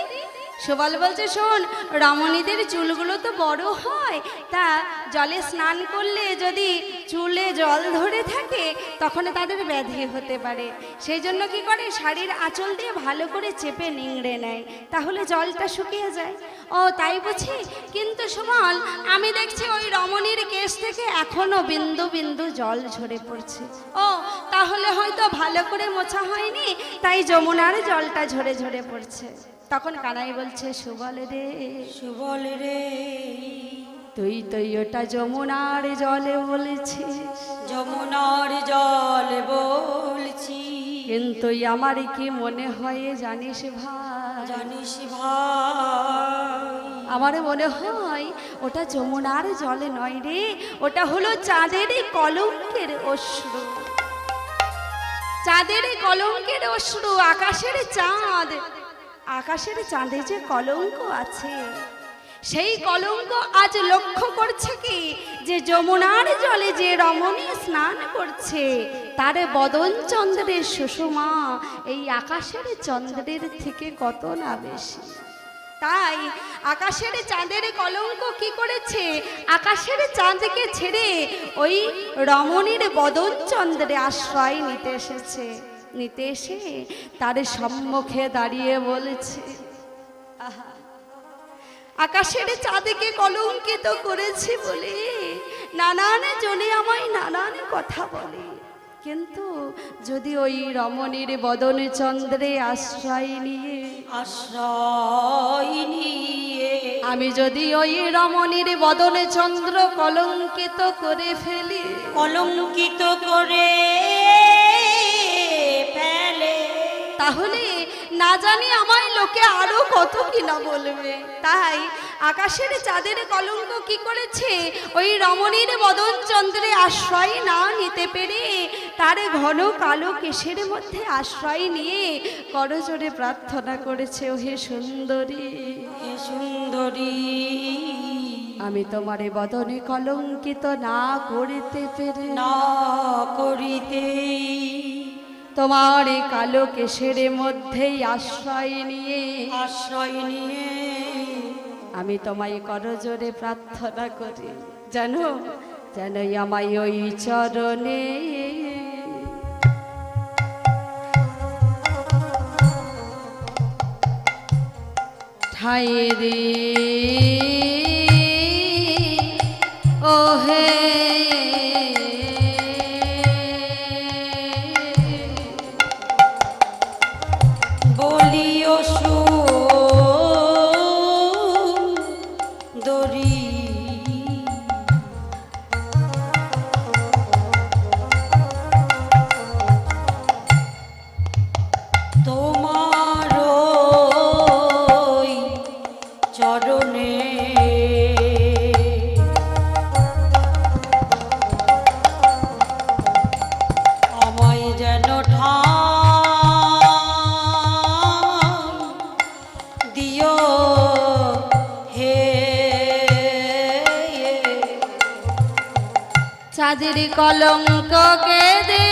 সুবল বলছে, শোন, রমণীদের চুলগুলো তো বড় হয়, তা জলে স্নান করলে যদি চুলে জল ধরে থাকে তখন তাদের ব্যাধি হতে পারে। সেই জন্য কি করে, শাড়ির আঁচল দিয়ে ভালো করে চেপে নিংড়ে নেয়, তাহলে জলটা শুকিয়ে যায়। ও তাই বুঝি? কিন্তু সুবল, আমি দেখছি ওই রমণীর কেশ থেকে এখনো বিন্দু বিন্দু জল ঝরে পড়ছে। ও তাহলে হয়তো ভালো করে মোছা হয়নি, তাই যমুনার জলটা ঝরে ঝরে পড়ছে। তখন কানাই বলছে, সুবল রে সুবল রে, তুই ওটা যমুনার জলে বলেছিস, যমুনার জল বলছি, কিন্তু আমার কি মনে হয় জানিস ভাই? জানিস ভাই, আমার মনে হয় ওটা যমুনার জলে নয় রে, ওটা হলো চাঁদের কলঙ্কের অশ্রু। চাঁদের কলঙ্কের অশ্রু, আকাশের চাঁদ, আকাশের চাঁদে যে কলঙ্ক আছে, সেই কলঙ্ক আজ লক্ষ্য করছে কি, যে যমুনার জলে যে রমণী স্নান করছে তার বদন চন্দ্রের সুষমা এই আকাশের চন্দ্রের থেকে কত না বেশি। তাই আকাশের চাঁদের কলঙ্ক কি করেছে, আকাশের চাঁদকে ছেড়ে ওই রমণীর বদন চন্দ্রে আশ্রয় নিতে এসেছে। নিতে এসে তার সম্মুখে দাঁড়িয়ে বলেছে, আহা, আকাশের চাঁদকে কলঙ্কিত করেছি বলে নানান জনে আমায় নানান কথা বলে, কিন্তু যদি ওই রমণীর বদন চন্দ্রে আশ্রয় নিয়ে আমি যদি ওই রমণীর বদন চন্দ্র কলঙ্কিত করে ফেলি, কলঙ্কিত করে ফেলে, তাহলে না জানি আমায় লোকে আরো কত কিনা বলবে। তাই আকাশের চাঁদের কলঙ্ক কি করেছে, ওই রমণীর বদন চন্দ্রে আশ্রয় না নিতে পেরে তার ঘন কালো কেশের মধ্যে আশ্রয় নিয়ে করজোড়ে প্রার্থনা করেছে, ও হে সুন্দরী, হে সুন্দরী, আমি তোমারে বদনে কলঙ্কিত না করিতে পেরে, না করিতে, তোমার এই কালো কেশের মধ্যেই আশ্রয় নিয়ে আমি তোমায় করজোড়ে প্রার্থনা করি, জানো যেন আমায় ওই চরণে ঠাই দে, ও হে বলিও সুন্দরী, তোমার চাঁদের কলঙ্ক কেঁদে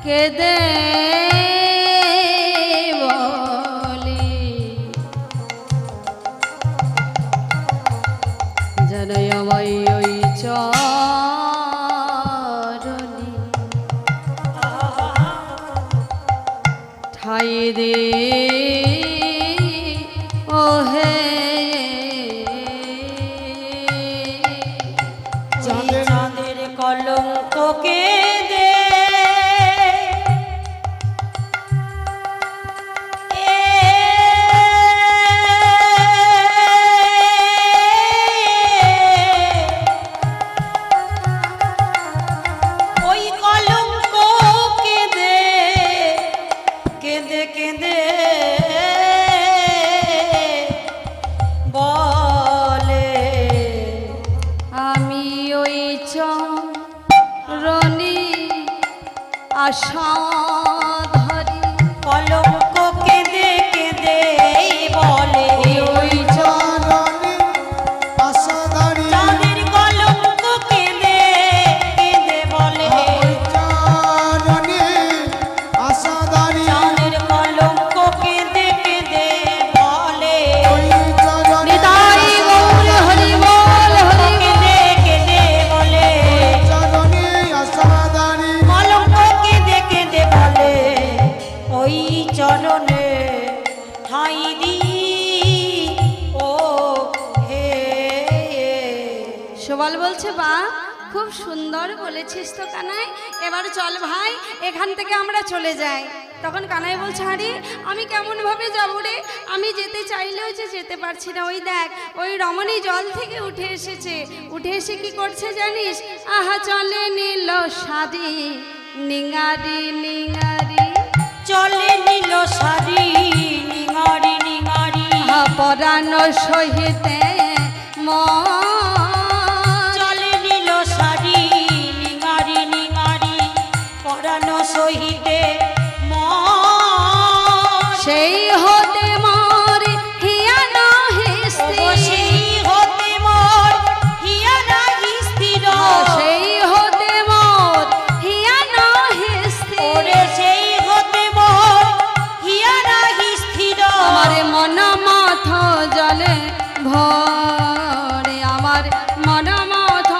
কেঁদে বলে জানাই আমায় ওই চরণে ঠাই দে ও হে চাঁদের কলঙ্ককে দে ওই কলঙ্ককে দে কেঁদে কেঁদে বলে আমি ওই চরণে আশা ধরি কলঙ্ক কেঁদে কেঁদে বলে ওই চরণে আশাধারী চাঁদের কলঙ্ক কেঁদে কেঁদে বলে ওই চরণে আশাধারী চাঁদের কলঙ্ক কেঁদে কেঁদে বলে ওই চরণে নিতাই গৌর হরি বল হরি কেঁদে কেঁদে বলে চরণে আশাধারী কলঙ্ক কেঁদে কেঁদে বলে ওই চরণে ঠাঁই দি ও হে সুবল বলছে বা খুব সুন্দর বলেছিস তো কানাই, এবার চল ভাই এখান থেকে আমরা চলে যাই। তখন কানাই বলছে আরে আমি কেমন ভাবে যাবো রে, আমি যেতে চাইলেও যে যেতে পারছি না। ওই দেখ ওই রমণী জল থেকে উঠে এসেছে, উঠে এসে কি করছে জানিস? আহা চলে নীল সারি নিঙারি নিঙারি চলে নীল সারি নিঙারি নিঙারি পরাণ সহিতে চলে নীল সারি নিঙারি নিঙারি পরানো সহিতে সেই হতে মর হিয়া নহে স্থির, সেই হতে মোর হিয়া নাহি স্থির সেই হতে মর হিয়া নহে স্থির। ওরে সেই হতে মোর হিয়া নাহি স্থির আমার মন মাথ জলে ভরে, আমার মন মাথ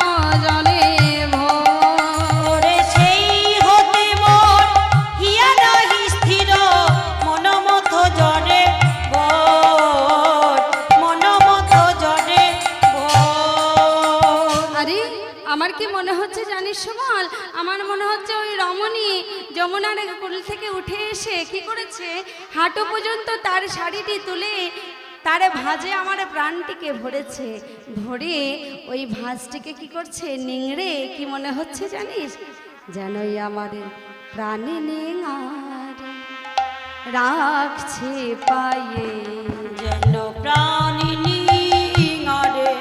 জলে ভরে। ওরে সেই হতে মোর হিয়া নাহি স্থির মনমথ জরে ভোর মনমথ জরে ভোর আরে আমার কি মনে হচ্ছে জানিস সুবল? আমার মনে হচ্ছে ওই রমণী যমুনার কুল থেকে উঠে এসে কি করেছে, হাঁটু পর্যন্ত তার শাড়িটি তুলে তার ভাঁজে আমার প্রাণটিকে ভরেছে, ভরে ওই ভাঁজটিকে কি করছে নিংড়ে, কি মনে হচ্ছে জানিস? যেনই আমার প্রাণে নিঙারে রাখছে পায়ে, যেন প্রাণিনী আরে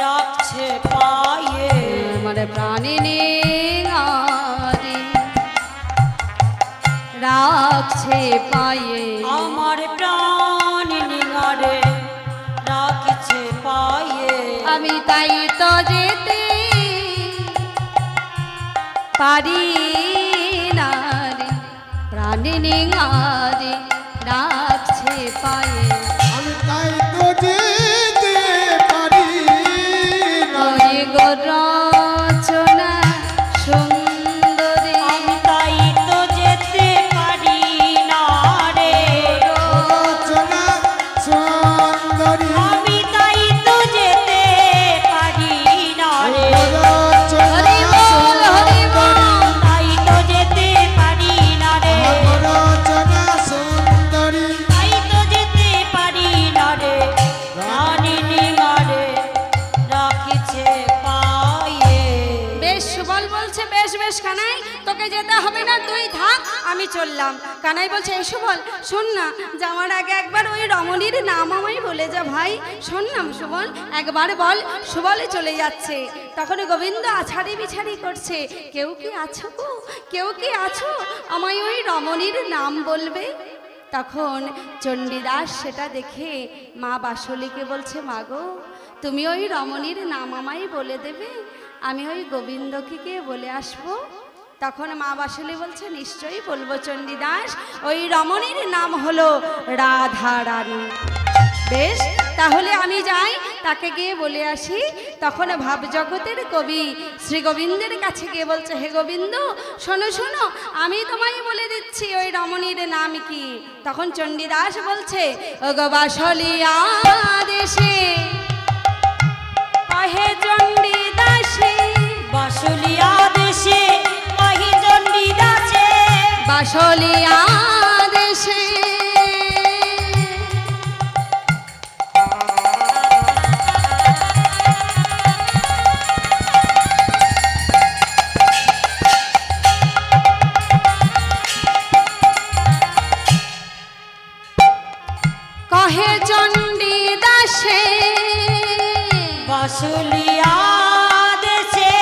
রাখছে পায়ে আমার প্রাণে নিঙারে রাখছে পায়ে। আমার প্রাণিনী আরে রাখছে পায়ে আমি তাই তো যেতে পারি না রে, প্রাণে নিঙারে রাখছে পায়ে। আমি তাই তো যেতে পারি না ওই গো রচনা সুন্দরী আমি তাই তো যেতে পারি না রে রচনা সুন্দরী আমি তাই তো যেতে পারি না রে হরি বল হরি বল। তাই তো যেতে পারি না রে রচনা সুন্দরী তাই তো যেতে পারি না রে রানিনী মারে রাখিছে পায়ে বেশ সুবল বলছে বেশ বেশ কানাই তোকে যেতে হবে না, তুই থাক আমি চললাম। কানাই বলছে এই সুবল শোন না, যাওয়ার আগে একবার ওই রমণীর নাম আমায় বলে যা ভাই। শোন না সুবল একবার বল। সুবলে চলে যাচ্ছে, তখন গোবিন্দ আছাড়ি বিছাড়ি করছে, কেউ কি আছো গো, কেউ কি আছো আমায় ওই রমণীর নাম বলবে? তখন চণ্ডীদাস সেটা দেখে মা বাসুলিকে বলছে, মা গো, তুমি ওই রমণীর নাম আমায় বলে দেবে, আমি ওই গোবিন্দকে গিয়ে বলে আসবো। তখন মা বাসুলি বলছে, নিশ্চয়ই বলবো চণ্ডীদাস, ওই রমণীর নাম হলো রাধা রানী। বেশ, তাহলে আমি যাই, তাকে গিয়ে বলে আসি। তখন ভাবজগতের কবি শ্রী গোবিন্দের কাছে গিয়ে বলছে, হে গোবিন্দ, শোনো শোনো, আমি তোমায় বলে দিচ্ছি ওই রমণীর নাম কি। তখন চণ্ডীদাস বলছে, ও গো বাসলিয়া দেশে কহে চণ্ডীদাসে, বাসুলিয়া দেশে কহি চণ্ডীদাসে, বাসলিয়া দেশে কহে চণ্ডীদাসে, বাসুলিয়া দেশে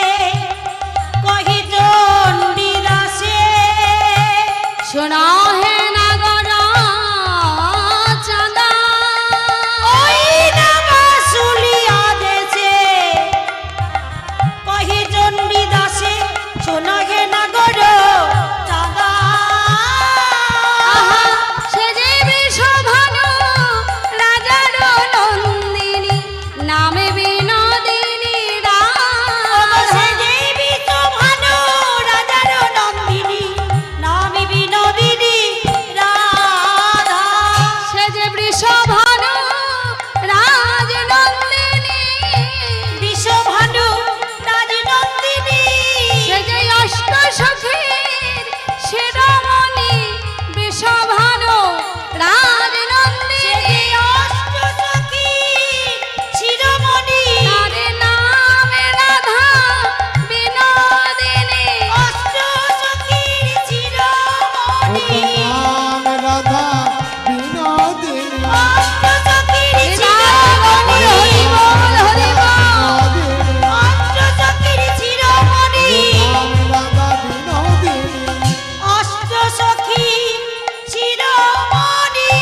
কহি চণ্ডীদাসে, শোনা হে নাগর চাঁদা, ওই না বাসুলিয়া দেশে কহি চণ্ডীদাসে, শোনা হে নাগর চাঁদা। আহা, সে যে বৃষভানু রাজার নন্দিনী, নামে বিনোদিনী রাধা। সে যে বিশ্বভানু রাজার নন্দিনী, নামে বিনোদিনী রাধা। সে যে বৃষভানু রাজনন্দিনী, বিশ্বভানু রাজনন্দিনী, সে যে অষ্ট সখীর শিরোমণি, বৃষভানু রাজনন্দিনী। অষ্টসখী শিরোমণি, তার নামে রাধা বিনোদিনী। অষ্টসখীর শিরোমণি, নাম রাধা বিনোদিনী অষ্টসখীর হরি শিরোমণি, বল, হরি বল। অষ্টসখীর শিরোমণি, নাম রাধা বিনোদিনী অষ্টসখী শিরোমণি।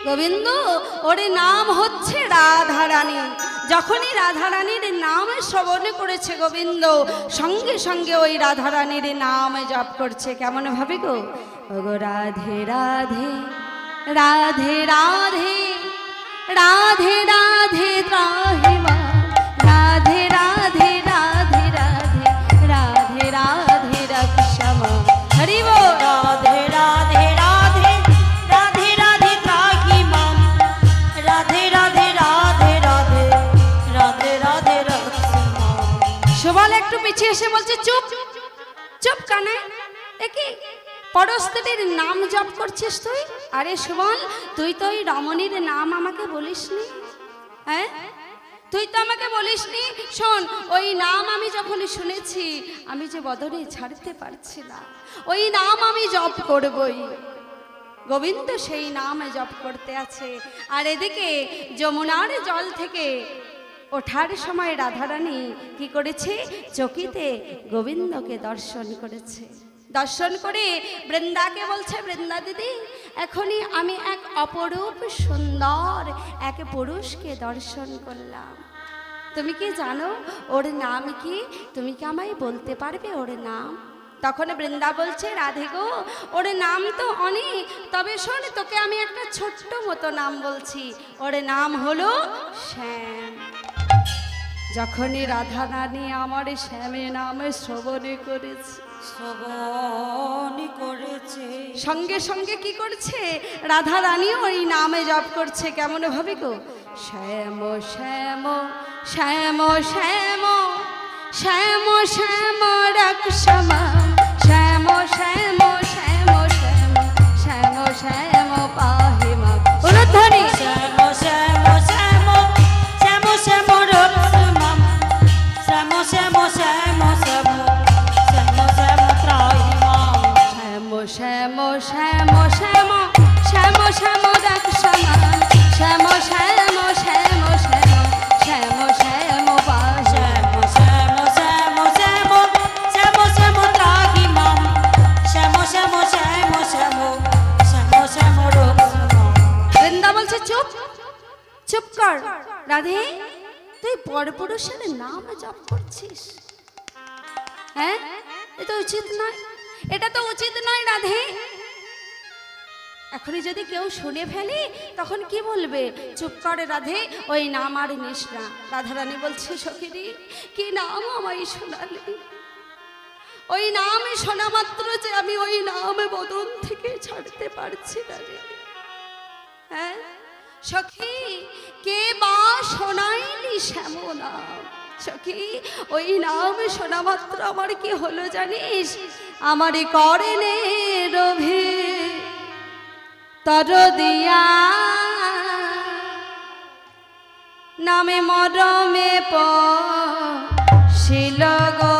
গোবিন্দ, ওর নাম হচ্ছে রাধা রানী। যখনই রাধা রানীর নাম শ্রবণ করেছে গোবিন্দ, সঙ্গে সঙ্গে ওই রাধা রানীর নাম জপ করছে। কেমন ভাবে গো, ও গো রাধে রাধে রাধে রাধে রাধে রাধে ত্রাহি মা, রাধে রাধে রাধে রাধে রাধে রাধে রক্ষমা। হরি বল। রাধে রাধে রাধে রাধে রাধে ত্রাহি মাম, রাধে রাধে রাধে রাধে রাধে রাধে রক্ষে মাম। সুবল একটু পিছিয়ে এসে বলছে, চুপ চুপ কানে, একি পরস্ত্রীর নাম জপ করছিস তুই? আরে সুবল, তুই তো ওই রমণীর নাম আমাকে বলিসনি, হ্যাঁ? তুই তো আমাকে বলিসনি। শোন, ওই নাম আমি যখন শুনেছি, আমি যে বদনে ছাড়তে পারছি না, ওই নাম আমি জপ করবই। গোবিন্দ সেই নাম জপ করতে আছে। আর এদিকে যমুনার জল থেকে ওঠার সময় রাধারানী কি করেছে, চকিতে গোবিন্দকে দর্শন করেছে। দর্শন করে বৃন্দাকে বলছে, বৃন্দা দিদি, এখনই আমি এক অপরূপ সুন্দর এক পুরুষকে দর্শন করলাম। তুমি কি জানো ওর নাম কি? তুমি কি আমায় বলতে পারবে ওর নাম? তখন বৃন্দা বলছে, রাধে গো, ওর নাম তো অনেক, তবে শোন, তোকে আমি একটা ছোট্ট মতো নাম বলছি। ওর নাম হলো শ্যাম। যখনই রাধা রানী আমার শ্যামে নামে শ্রবণে করেছে, শ্রবণ করেছে, সঙ্গে সঙ্গে কি করছে, রাধা রানী ওই নামে জপ করছে। কেমন ভাবে গো, শ্যাম শ্যাম শ্যাম শ্যাম শ্যাম শ্যাম রক্ষমা, শ্যাম শ্যাম শ্যাম শ্যাম শ্যাম শ্যাম পাহি মা। উলুধ্বনি। শ্যাম শ্যাম শ্যাম শ্যাম শ্যাম রক্ষে মাম, শ্যাম শ্যাম শ্যাম শ্যাম শ্যাম শ্যাম ত্রাহি মাম। শ্যাম শ্যাম শ্যাম শ্যাম শ্যাম শ্যাম রক্ষমা, শ্যাম শ্যাম শ্যাম শ্যাম শ্যাম শ্যাম পাহি। শ্যাম শ্যাম শ্যাম শ্যাম শ্যাম শ্যাম ত্রাহি রাধে, তুই পরপুরুষের নাম জপ করছিস? হ্যাঁ, এটা উচিত নয়, এটা তো উচিত নয় রাধে। এখনই যদি কেউ শুনে ফেলে তখন কি বলবে? চুপ করে রাধে, ওই নাম আর নিস না। রাধারানী বলছে, সখীরি কি নাম আমায় শোনালি? ওই নামে শোনা মাত্র যে আমি ওই নামে বদন থেকে ছাড়তে পারছি না রে। হ্যাঁ সখী, কে বা শোনাইলি শ্যাম নাম? সখী, ওই নাম শোনা মাত্র আমার কি হলো জানিস? আমার করলে রভে তর দিয়া নামে মরমে পশিল গো।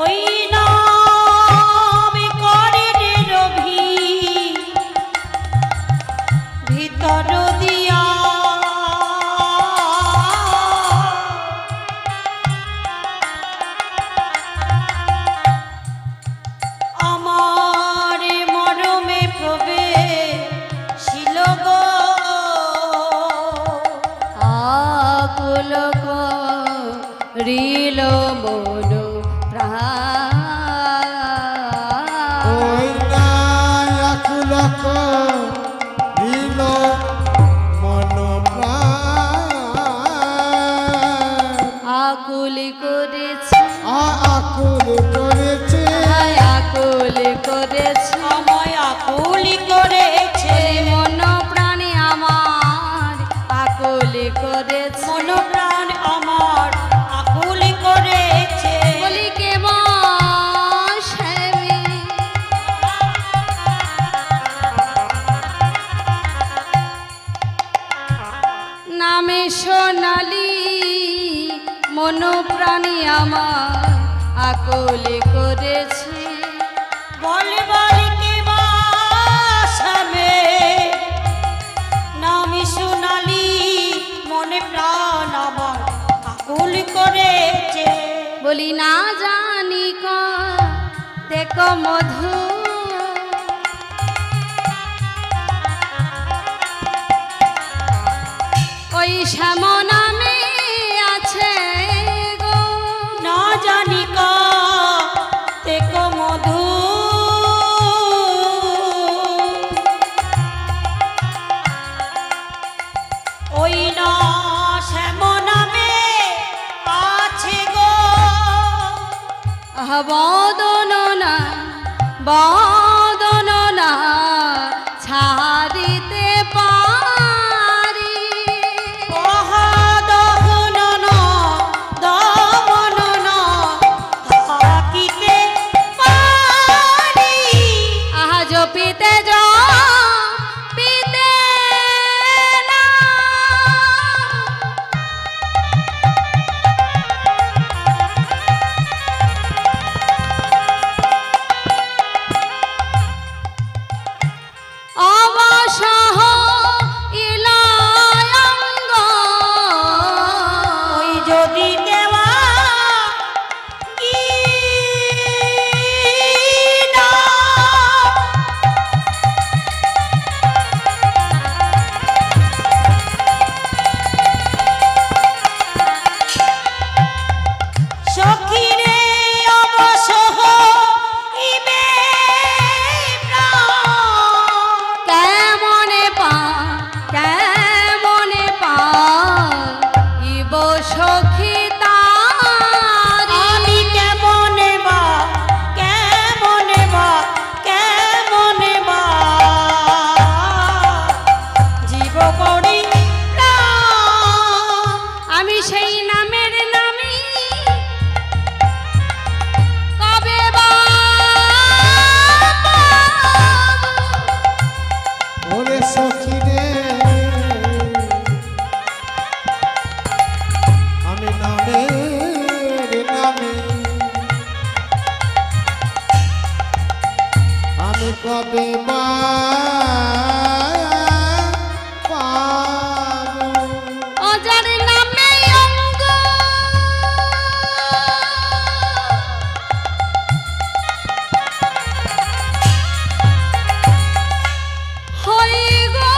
ওই নামে করেনে রভি ভিতর দিয়া আমার মরমে প্রবেশিল গো। আকুল করিল মন প্রাণ, ওই নাই আকুল করিল মন প্রাণ। আকুল করেছে, আকুল করেছে, আকুল করেছে আমায় আকুলি করেছে, মন প্রাণে আমার আকুল করেছে। মন প্রাণ আমার আকুলি করেছে। বলি কে শ্যামী নামে সোনালি মন প্রাণী আমার আকুল করেছে। বলে বলে কে বাসাবে নামি সোনালি মনে প্রাণ আমার আকুল করেছে। বলি না জানি দেখো মধু ওই শ্যাম নামে আছে গো। না জানি দেখো মধু ওই না শ্যাম নামে আছে গো। বদন না বদন না ছাড়িতে পারি, আহা জপিতে জপিতে না অবসহ ইলায়ঙ্গ, ওই যদি দেওয়া না সখীরে অবসহ ইবে প্রাণ। কেমনে ইব সখী তারি, আমি কেমনে বা জীব করি প্রাণ। আমি সেই নামের নামী কবে বা পাবো? ওরে সখী রে, আমি নামের নামে আমি কবে বা পাবো? অজার নামে অঙ্গ হই গো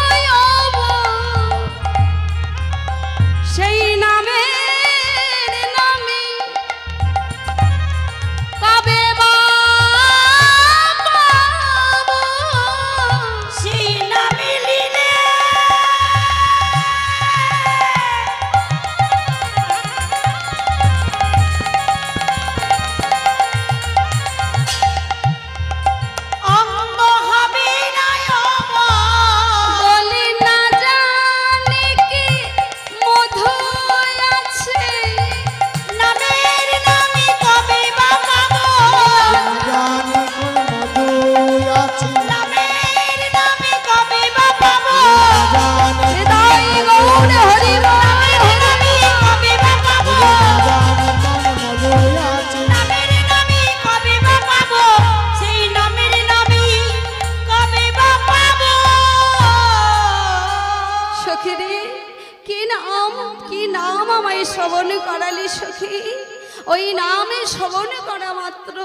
নামে শ্রবণ করা মাত্র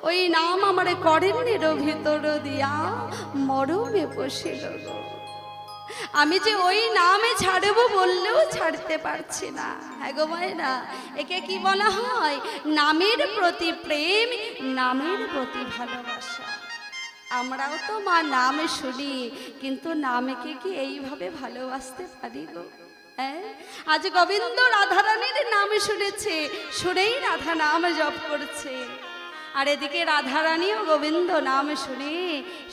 ওই নাম আমার করেন্নের ভিতর দিয়া মরমে বসিল গো। আমি যে ওই নামে ছাড়বো বললেও ছাড়তে পারছি না। হ্যাঁ গো মায়েরা, একে কি বলা হয়? নামের প্রতি প্রেম, নামের প্রতি ভালোবাসা। আমরাও তো মা নাম শুনি, কিন্তু নামকে কি এইভাবে ভালোবাসতে পারি গো? হ্যাঁ, আজ গোবিন্দ রাধারানীর নাম শুনেছে, শুনেই রাধা নাম জপ করছে। আর এদিকে রাধারানীও গোবিন্দ নাম শুনে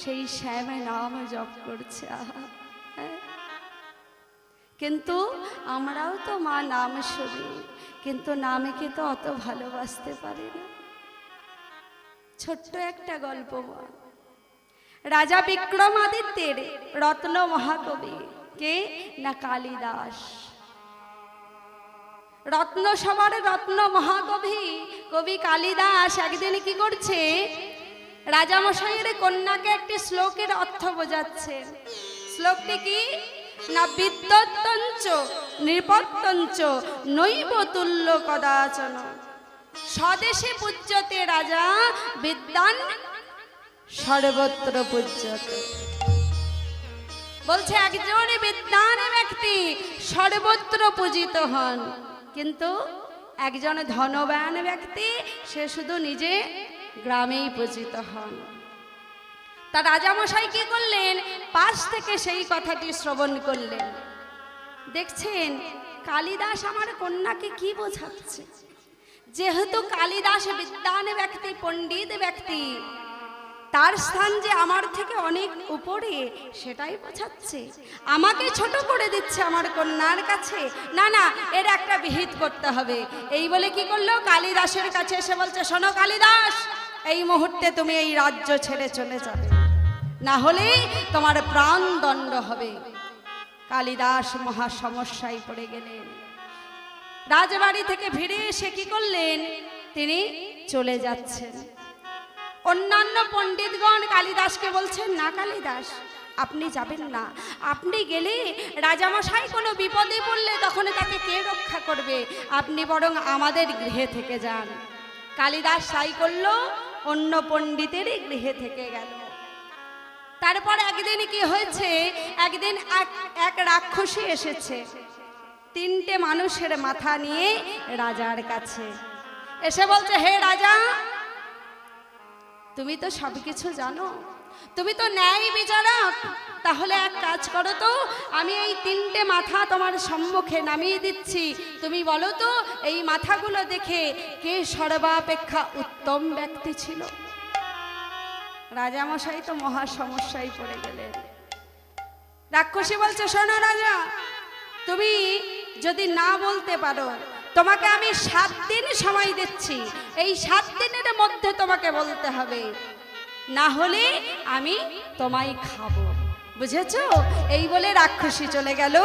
সেই শ্যামে নাম জপ করছে। কিন্তু আমরাও তো মা নাম শুনি, কিন্তু নামকে তো অত ভালোবাসতে পারি না। ছোট্ট একটা গল্প। রাজা বিক্রমাদিত্যের রত্ন মহাকবি কে না কালিদাস। রত্ন সবার রত্ন মহাকবি কবি কালিদাস একদিন কি করছে, রাজামশাইয়ের কন্যাকে একটি শ্লোকের অর্থ বোঝাচ্ছেন। শ্লোকটি কি না, বিদ্যন্তঞ্চ নৃপত্যঞ্চ নৈব তুল্য কদাচন, স্বদেশে পূজ্যতে রাজা বিদ্যান সর্বত্র পূজ্যতে। বলছে একজন বিদ্যান ব্যক্তি সর্বত্র পূজিত হন, কিন্তু একজন ধনবান ব্যক্তি সে শুধু নিজে গ্রামেই পূজিত হন। তা রাজামশাই কি করলেন, পাশ থেকে সেই কথাটি শ্রবণ করলেন। দেখছেন কালিদাস আমার কন্যাকে কি বোঝাচ্ছে। যেহেতু কালিদাস বিদ্বান ব্যক্তি, পণ্ডিত ব্যক্তি, তার স্থান যে আমার থেকে অনেক উপরে সেটাই বোঝাচ্ছে। আমাকে ছোট করে দিচ্ছে আমার কন্যার কাছে। না না, এর একটা বিহিত করতে হবে। এই বলে কি করলো, কালিদাসের কাছে এসে বলছে, শোনো কালিদাস, এই মুহূর্তে তুমি এই রাজ্য ছেড়ে চলে যাবে, না হলে তোমার প্রাণদণ্ড হবে। কালিদাস মহা সমস্যায় পড়ে গেলেন। রাজবাড়ি থেকে ফিরে এসে কি করলেন, তিনি চলে যাচ্ছেন। অন্যান্য পণ্ডিতগণ কালিদাসকে বলছেন, না কালিদাস, আপনি যাবেন না। আপনি গেলে রাজামশাই কোনো বিপদে পড়লে তখন তাকে কে রক্ষা করবে? আপনি বরং আমাদের গৃহে থেকে যান। কালিদাস তাই করল, অন্য পণ্ডিতের গৃহে থেকে গেল। তারপর একদিন কি হয়েছে, একদিন এক রাক্ষসী এসেছে, 3টে মানুষের মাথা নিয়ে রাজার কাছে এসে বলছে, হে রাজা, তুমি তো সবকিছু জানো, তুমি তো ন্যায় বিচারক, তাহলে এক কাজ করো তো, আমি এই 3টে মাথা তোমার সম্মুখে নামিয়ে দিচ্ছি, তুমি বলো তো এই মাথাগুলো দেখে কে সর্বাপেক্ষা উত্তম ব্যক্তি ছিল? রাজামশাই তো মহা সমস্যায় পড়ে গেলেন। রাক্ষসী বলছে, শোনো রাজা, তুমি যদি না বলতে পারো, তোমাকে আমি 7 দিন সময় দিচ্ছি, এই 7 দিনের মধ্যে তোমাকে বলতে হবে, না হলে আমি তোমায় খাবো, বুঝেছো? এই বলে রাক্ষসী চলে গেল।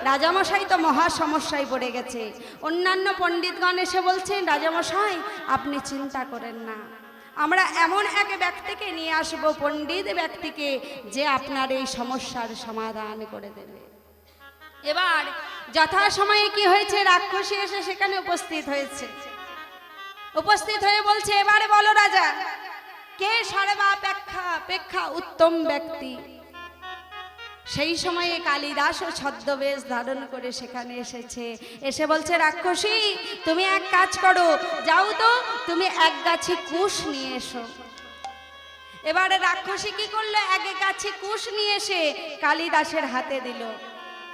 রাজামশাই তো মহা সমস্যায় পড়ে গেছে। অন্যান্য পণ্ডিতগণ এসে বলছেন, রাজামশাই আপনি চিন্তা করেন না, আমরা এমন এক ব্যক্তিকে নিয়ে আসবো, পণ্ডিত ব্যক্তিকে, যে আপনার এই সমস্যার সমাধান করে দেবে। এবার যথাসময়ে কি হয়েছে, রাক্ষসী এসে সেখানে উপস্থিত হয়েছে। উপস্থিত হয়ে বলছে, এবারে বলো রাজা, কে সর্বাপেক্ষা উত্তম ব্যক্তি? সেই সময়ে কালিদাস ও ছদ্মবেশ ধারণ করে সেখানে এসেছে। এসে বলছে, রাক্ষসী তুমি এক কাজ করো, যাও তো তুমি 1 গাছি কুশ নিয়ে এসো। এবারে রাক্ষসী কি করলো, 1 গাছি কুশ নিয়ে এসে কালিদাসের হাতে দিল।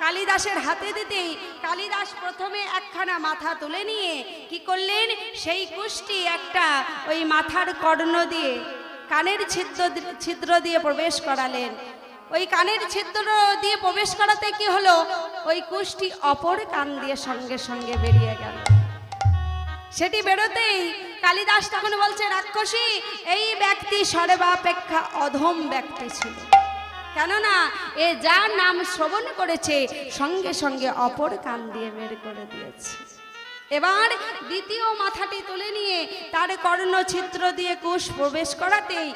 কালিদাসের হাতে দিতেই কালিদাস প্রথমে একখানা মাথা তুলে নিয়ে কি করলেন, সেই কুশটি একটা ওই মাথার কর্ণ দিয়ে কানের ছিদ্র দিয়ে প্রবেশ করালেন। ওই কানের ছিদ্র দিয়ে প্রবেশ করাতে কি হলো, ওই কুশটি অপর কান দিয়ে সঙ্গে সঙ্গে বেরিয়ে গেল। সেটি বেরোতেই কালিদাস তখন বলছে, রাক্ষসী এই ব্যক্তি সর্বাপেক্ষা অধম ব্যক্তি ছিল, কেননা এ যার নাম শ্রবণ করেছে সঙ্গে সঙ্গে অপর কান দিয়ে বের করে দিয়েছে। এবার দ্বিতীয় মাথাটি তুলে নিয়ে তার কর্ণ ছিদ্র দিয়ে কুশ প্রবেশ করাতেই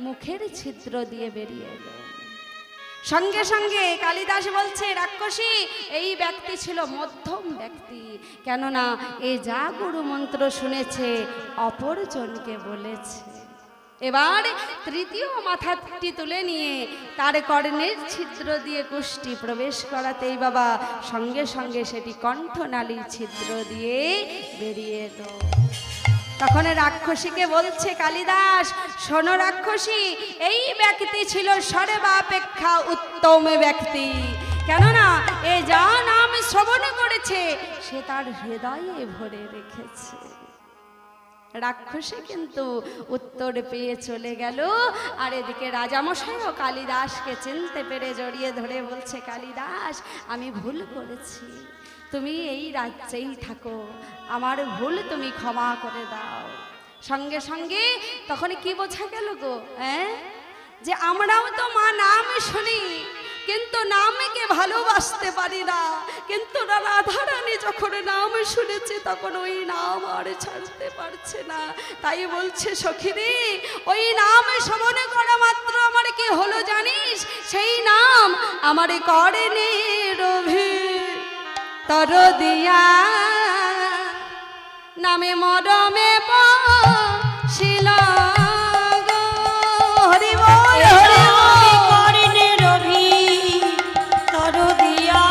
মুখের ছিদ্র দিয়ে বেরিয়ে এলো। সঙ্গে সঙ্গে কালিদাস বলছে, রাক্ষসী এই ব্যক্তি ছিল মধ্যম ব্যক্তি, কেননা এ যা গুরু মন্ত্র শুনেছে অপরজনকে বলেছে। এবার তৃতীয় মাথাটি তুলে নিয়ে তার কর্ণের ছিদ্র দিয়ে কুষ্টি প্রবেশ করাতেই বাবা সঙ্গে সঙ্গে সেটি কণ্ঠনালীর ছিদ্র দিয়ে বেরিয়ে এলো। তখন রাক্ষসীকে বলছে কালিদাস, শোনো রাক্ষসী, এই ব্যক্তি ছিল সর্বাপেক্ষা উত্তম ব্যক্তি, কেননা এ যা নাম শ্রবণ করেছে সে তার হৃদয়ে ভরে রেখেছে। রাক্ষসী কিন্তু উত্তর পেয়ে চলে গেল। আর এদিকে রাজামশাইও কালিদাসকে চিনতে পেরে জড়িয়ে ধরে বলছে, কালিদাস আমি ভুল করেছি, তুমি এই রাজ্যেই থাকো, আমার ভুল তুমি ক্ষমা করে দাও। সঙ্গে সঙ্গে তখন কি বোঝা গেল গো, যে আমরাও তো মা নাম শুনি কিন্তু নামকে ভালোবাসতে পারি না, কিন্তু রাধারানী যখন নাম শুনেছে তখন ওই নাম আর ছাড়তে পারছে না। তাই বলছে সখীরে, ওই নাম শ্রবণ করা মাত্র আমার কি হলো জানিস, সেই নাম আমার কর্ণের তর দিয়া নামে মরমে শিল। হরি বল হরি কর্ণের তর দিয়া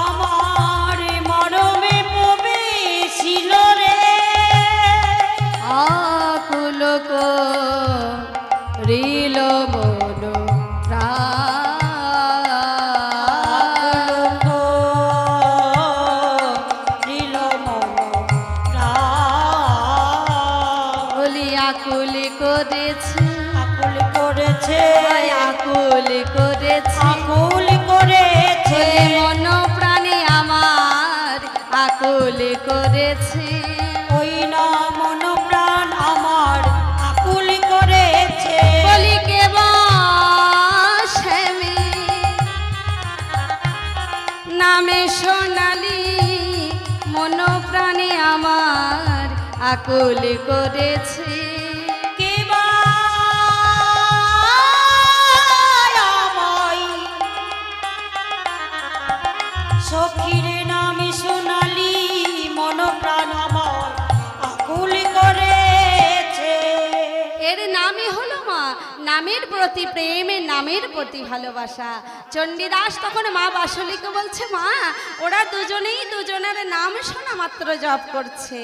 আমার মরমে প্রবেশিল রে। আকুল করিল মন রিল মন বলি আকুল করেছে, আকুল করেছে, আকুল করেছে, আকুল করেছে মন প্রাণে আমার আকুল করেছে। ওই না মন প্রাণ আমার আকুল করেছে। বলি কে বাসেমি নামে সোনালি মন প্রাণে আমার আকুল করেছে। কে বা আমায় সখীর নামে সোনালি মন প্রাণ আমার আকুল করেছে। এর নামই হলো মা, নামের প্রতি প্রেম, নামের প্রতি ভালোবাসা। চণ্ডীদাস তখন মা বাসুলীকে বলছে, মা ওরা দুজনেই দুজনের নাম শোনা মাত্র জপ করছে।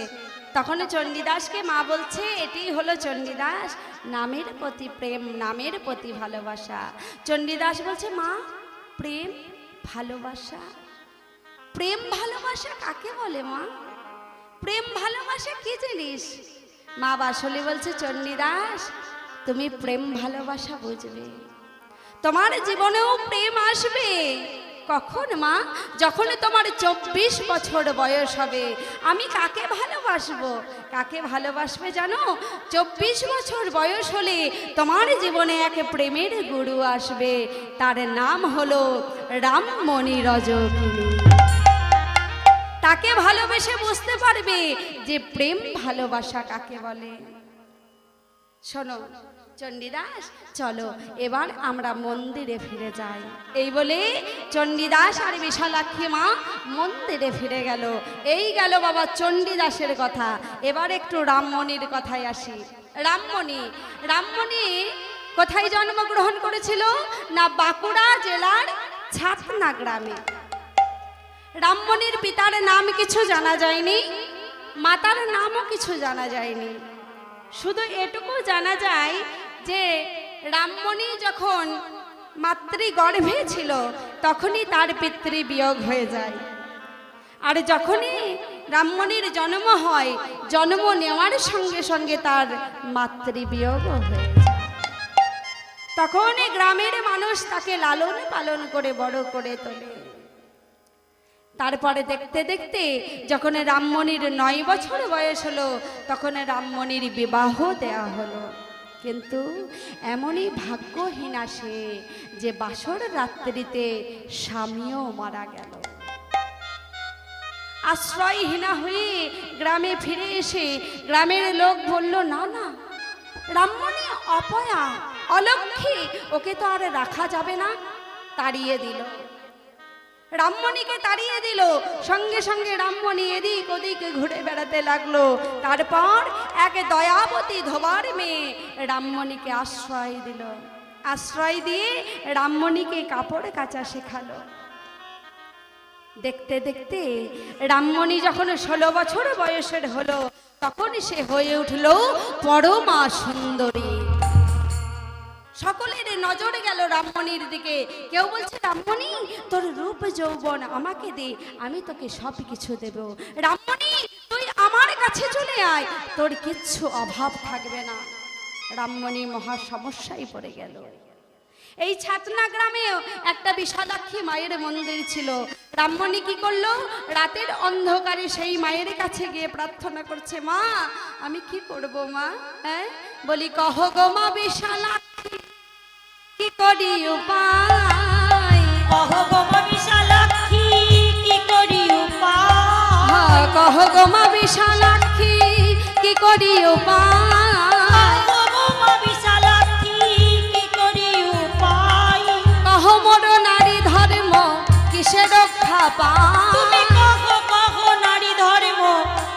তখন চণ্ডীদাসকে মা বলছে, এটি হলো চণ্ডীদাস, নামের প্রতি প্রেম, নামের প্রতি ভালোবাসা। চণ্ডীদাস বলছে, মা প্রেম ভালোবাসা, প্রেম ভালোবাসা কাকে বলে মা? প্রেম ভালোবাসা কি জিনিস? মা বাসুলী বলছে, চণ্ডীদাস তুমি প্রেম ভালোবাসা বুঝবে, তোমার জীবনেও প্রেম আসবে। কখন মা? যখন তোমার 24 বছর বয়স হবে। আমি কাকে ভালোবাসবো? কাকে ভালোবাসবে জানো? 24 বছর বয়স হলে তোমার জীবনে এক প্রেমের গুরু আসবে, তার নাম হলো রামমণি রজকিনী। তাকে ভালোবেসে বুঝতে পারবে যে প্রেম ভালোবাসা কাকে বলে। শোনো চণ্ডীদাস, চলো এবার আমরা মন্দিরে ফিরে যাই। এই বলে চণ্ডীদাস আর বিশালাক্ষী মা মন্দিরে ফিরে গেল। এই গেল বাবা চণ্ডীদাসের কথা। এবার একটু রামমণির কথায় আসি। রামমণি কোথায় জন্মগ্রহণ করেছিল? না বাঁকুড়া জেলার ছাতনা গ্রামে। রামমণির পিতার নাম কিছু জানা যায়নি, মাতার নামও কিছু জানা যায়নি। শুধু এটুকু জানা যায় যে রামমণি যখন মাতৃগর্ভে ছিল তখনই তার পিতৃবিয়োগ হয়ে যায়। আর যখনই রামমণির জন্ম হয়, জন্ম নেওয়ার সঙ্গে সঙ্গে তার মাতৃবিয়োগও হয়ে যায়। তখন গ্রামের মানুষ তাকে লালন পালন করে বড় করে তোলে। তারপরে দেখতে দেখতে যখন রামমণির 9 বছর বয়স হলো তখন রামমণির বিবাহ দেয়া হলো। কিন্তু এমনই ভাগ্যহীন আসে যে বাসর রাত্রিতে স্বামীও মারা গেল। আশ্রয়হীনা হয়ে গ্রামে ফিরে এসে গ্রামের লোক বলল, না না, রামমণি অপয়া, অলক্ষী, ওকে তো আর রাখা যাবে না। তাড়িয়ে দিল, রামমণিকে তাড়িয়ে দিল। সঙ্গে সঙ্গে রামমণি এদিক ওদিক ঘুরে বেড়াতে লাগলো। তারপর এক দয়াবতী ধোবার মেয়ে রামমণিকে আশ্রয় দিল। আশ্রয় দিয়ে রামমণিকে কাপড় কাচা শেখালো। দেখতে দেখতে রামমণি যখন 16 বছর বয়সের হলো, তখন সে হয়ে উঠল পরমা সুন্দরী। সকলের নজর গেল রামমণির দিকে। কেউ বলছে, রামমণি তোর রূপ যৌবন আমাকে দে, আমি তোকে সব কিছু দেব। রামমণি তুই আমার কাছে চলে আয়, তোর কিচ্ছু অভাব থাকবে না। রামমণি মহা সমস্যায় পড়ে গেল। এই ছাতনা গ্রামেও একটা বিশালাক্ষী মায়ের মন্দির ছিল। রামমণি কি করলো, রাতের অন্ধকারে সেই মায়ের কাছে গিয়ে প্রার্থনা করছে, মা আমি কি করব মা? হ্যাঁ বলি, কহ গো মা বিশালাক্ষী কি করি উপায়? কহ গো মা বিশালাক্ষী কি করি উপায়? কহ গো মা বিশালাক্ষী কি করি উপায়? কহ গো মা বিশালাক্ষী কি করি উপায়? কহ মোর নারী ধর্ম কিসে রক্ষা পায়? তুমি কহ কহ নারী ধর্ম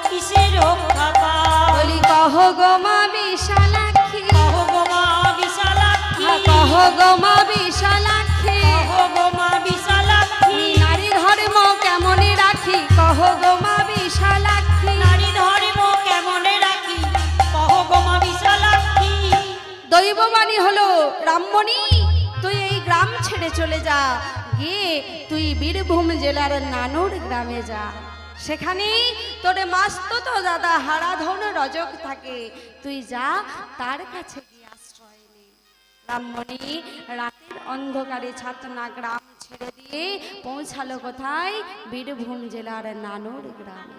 কিসে রক্ষা পায়? বলি, কহ গো মা বিশালাক্ষী, কহ গো মা বিশালাক্ষী, কহ গো মা বিশালাক্ষী, কহ গো মা বিশালাক্ষী, নারী ধর্ম কেমনে রাখি? কহ গো মা বিশালাক্ষী, নারী ধর্ম কেমনে রাখি? কহ গো মা বিশালাক্ষী। দৈববাণী হলো, রামমণি তুই এই গ্রাম ছেড়ে চলে যা, গিয়ে তুই বীরভূম জেলার নানুর গ্রামে যা। সেখানে তোর মাস্তুত দাদা হারাধন রজক থাকে, তুই যা তার কাছে গিয়ে আশ্রয় নে। রামমণি রাতের অন্ধকারে ছাতনা গ্রাম ছেড়ে দিয়ে পৌঁছালো কোথায়? বীরভূম জেলার নানুর গ্রামে।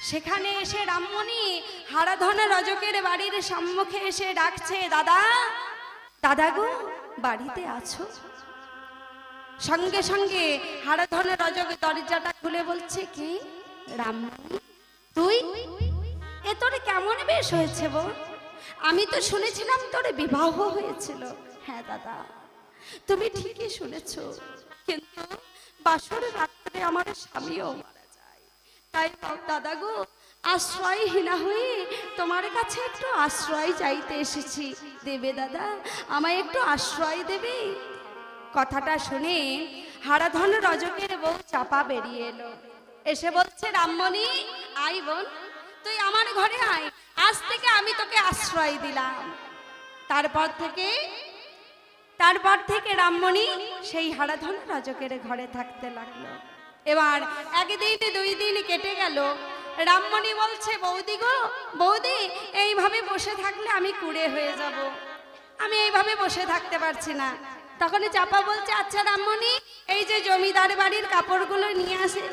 সেখানে এসে রামমণি হারাধন রজকের বাড়ির সম্মুখে এসে ডাকছে, দাদা, দাদা গো বাড়িতে আছো? সঙ্গে সঙ্গে হারাধন রজক দরজাটা খুলে বলছে, কি রামমণি তুই? এ তোর কেমন বেশ হয়েছে বল? আমি তো শুনেছিলাম তোর বিবাহ হয়েছিল। হ্যাঁ দাদা, তুমি ঠিকই শুনেছ, কিন্তু বাসর রাত্রে আমার স্বামীও মারা যায়। তাই দাদা গো আশ্রয়হীনা হয়ে তোমার কাছে একটু আশ্রয় চাইতে এসেছি। দেবে দাদা, আমায় একটু আশ্রয় দেবে? কথাটা শুনে হারাধন রজকের বউ চাপা বেরিয়ে এলো। এসে বলছে, রামমণি আই বোন, তুই আমার ঘরে আয়, আজ থেকে আমি তোকে আশ্রয় দিলাম। তারপর থেকে রামমণি সেই হারাধন রজকের ঘরে থাকতে লাগলো। এবার একদিন 2 দিন কেটে গেল। রামমণি বলছে, বৌদি গো বৌদি, এইভাবে বসে থাকলে আমি কুঁড়ে হয়ে যাব, আমি এইভাবে বসে থাকতে পারছি না। তখন চাপা বলছে, আচ্ছা রামমণি, এই যে জমিদার বাড়ির কাপড়গুলো নিয়ে এসে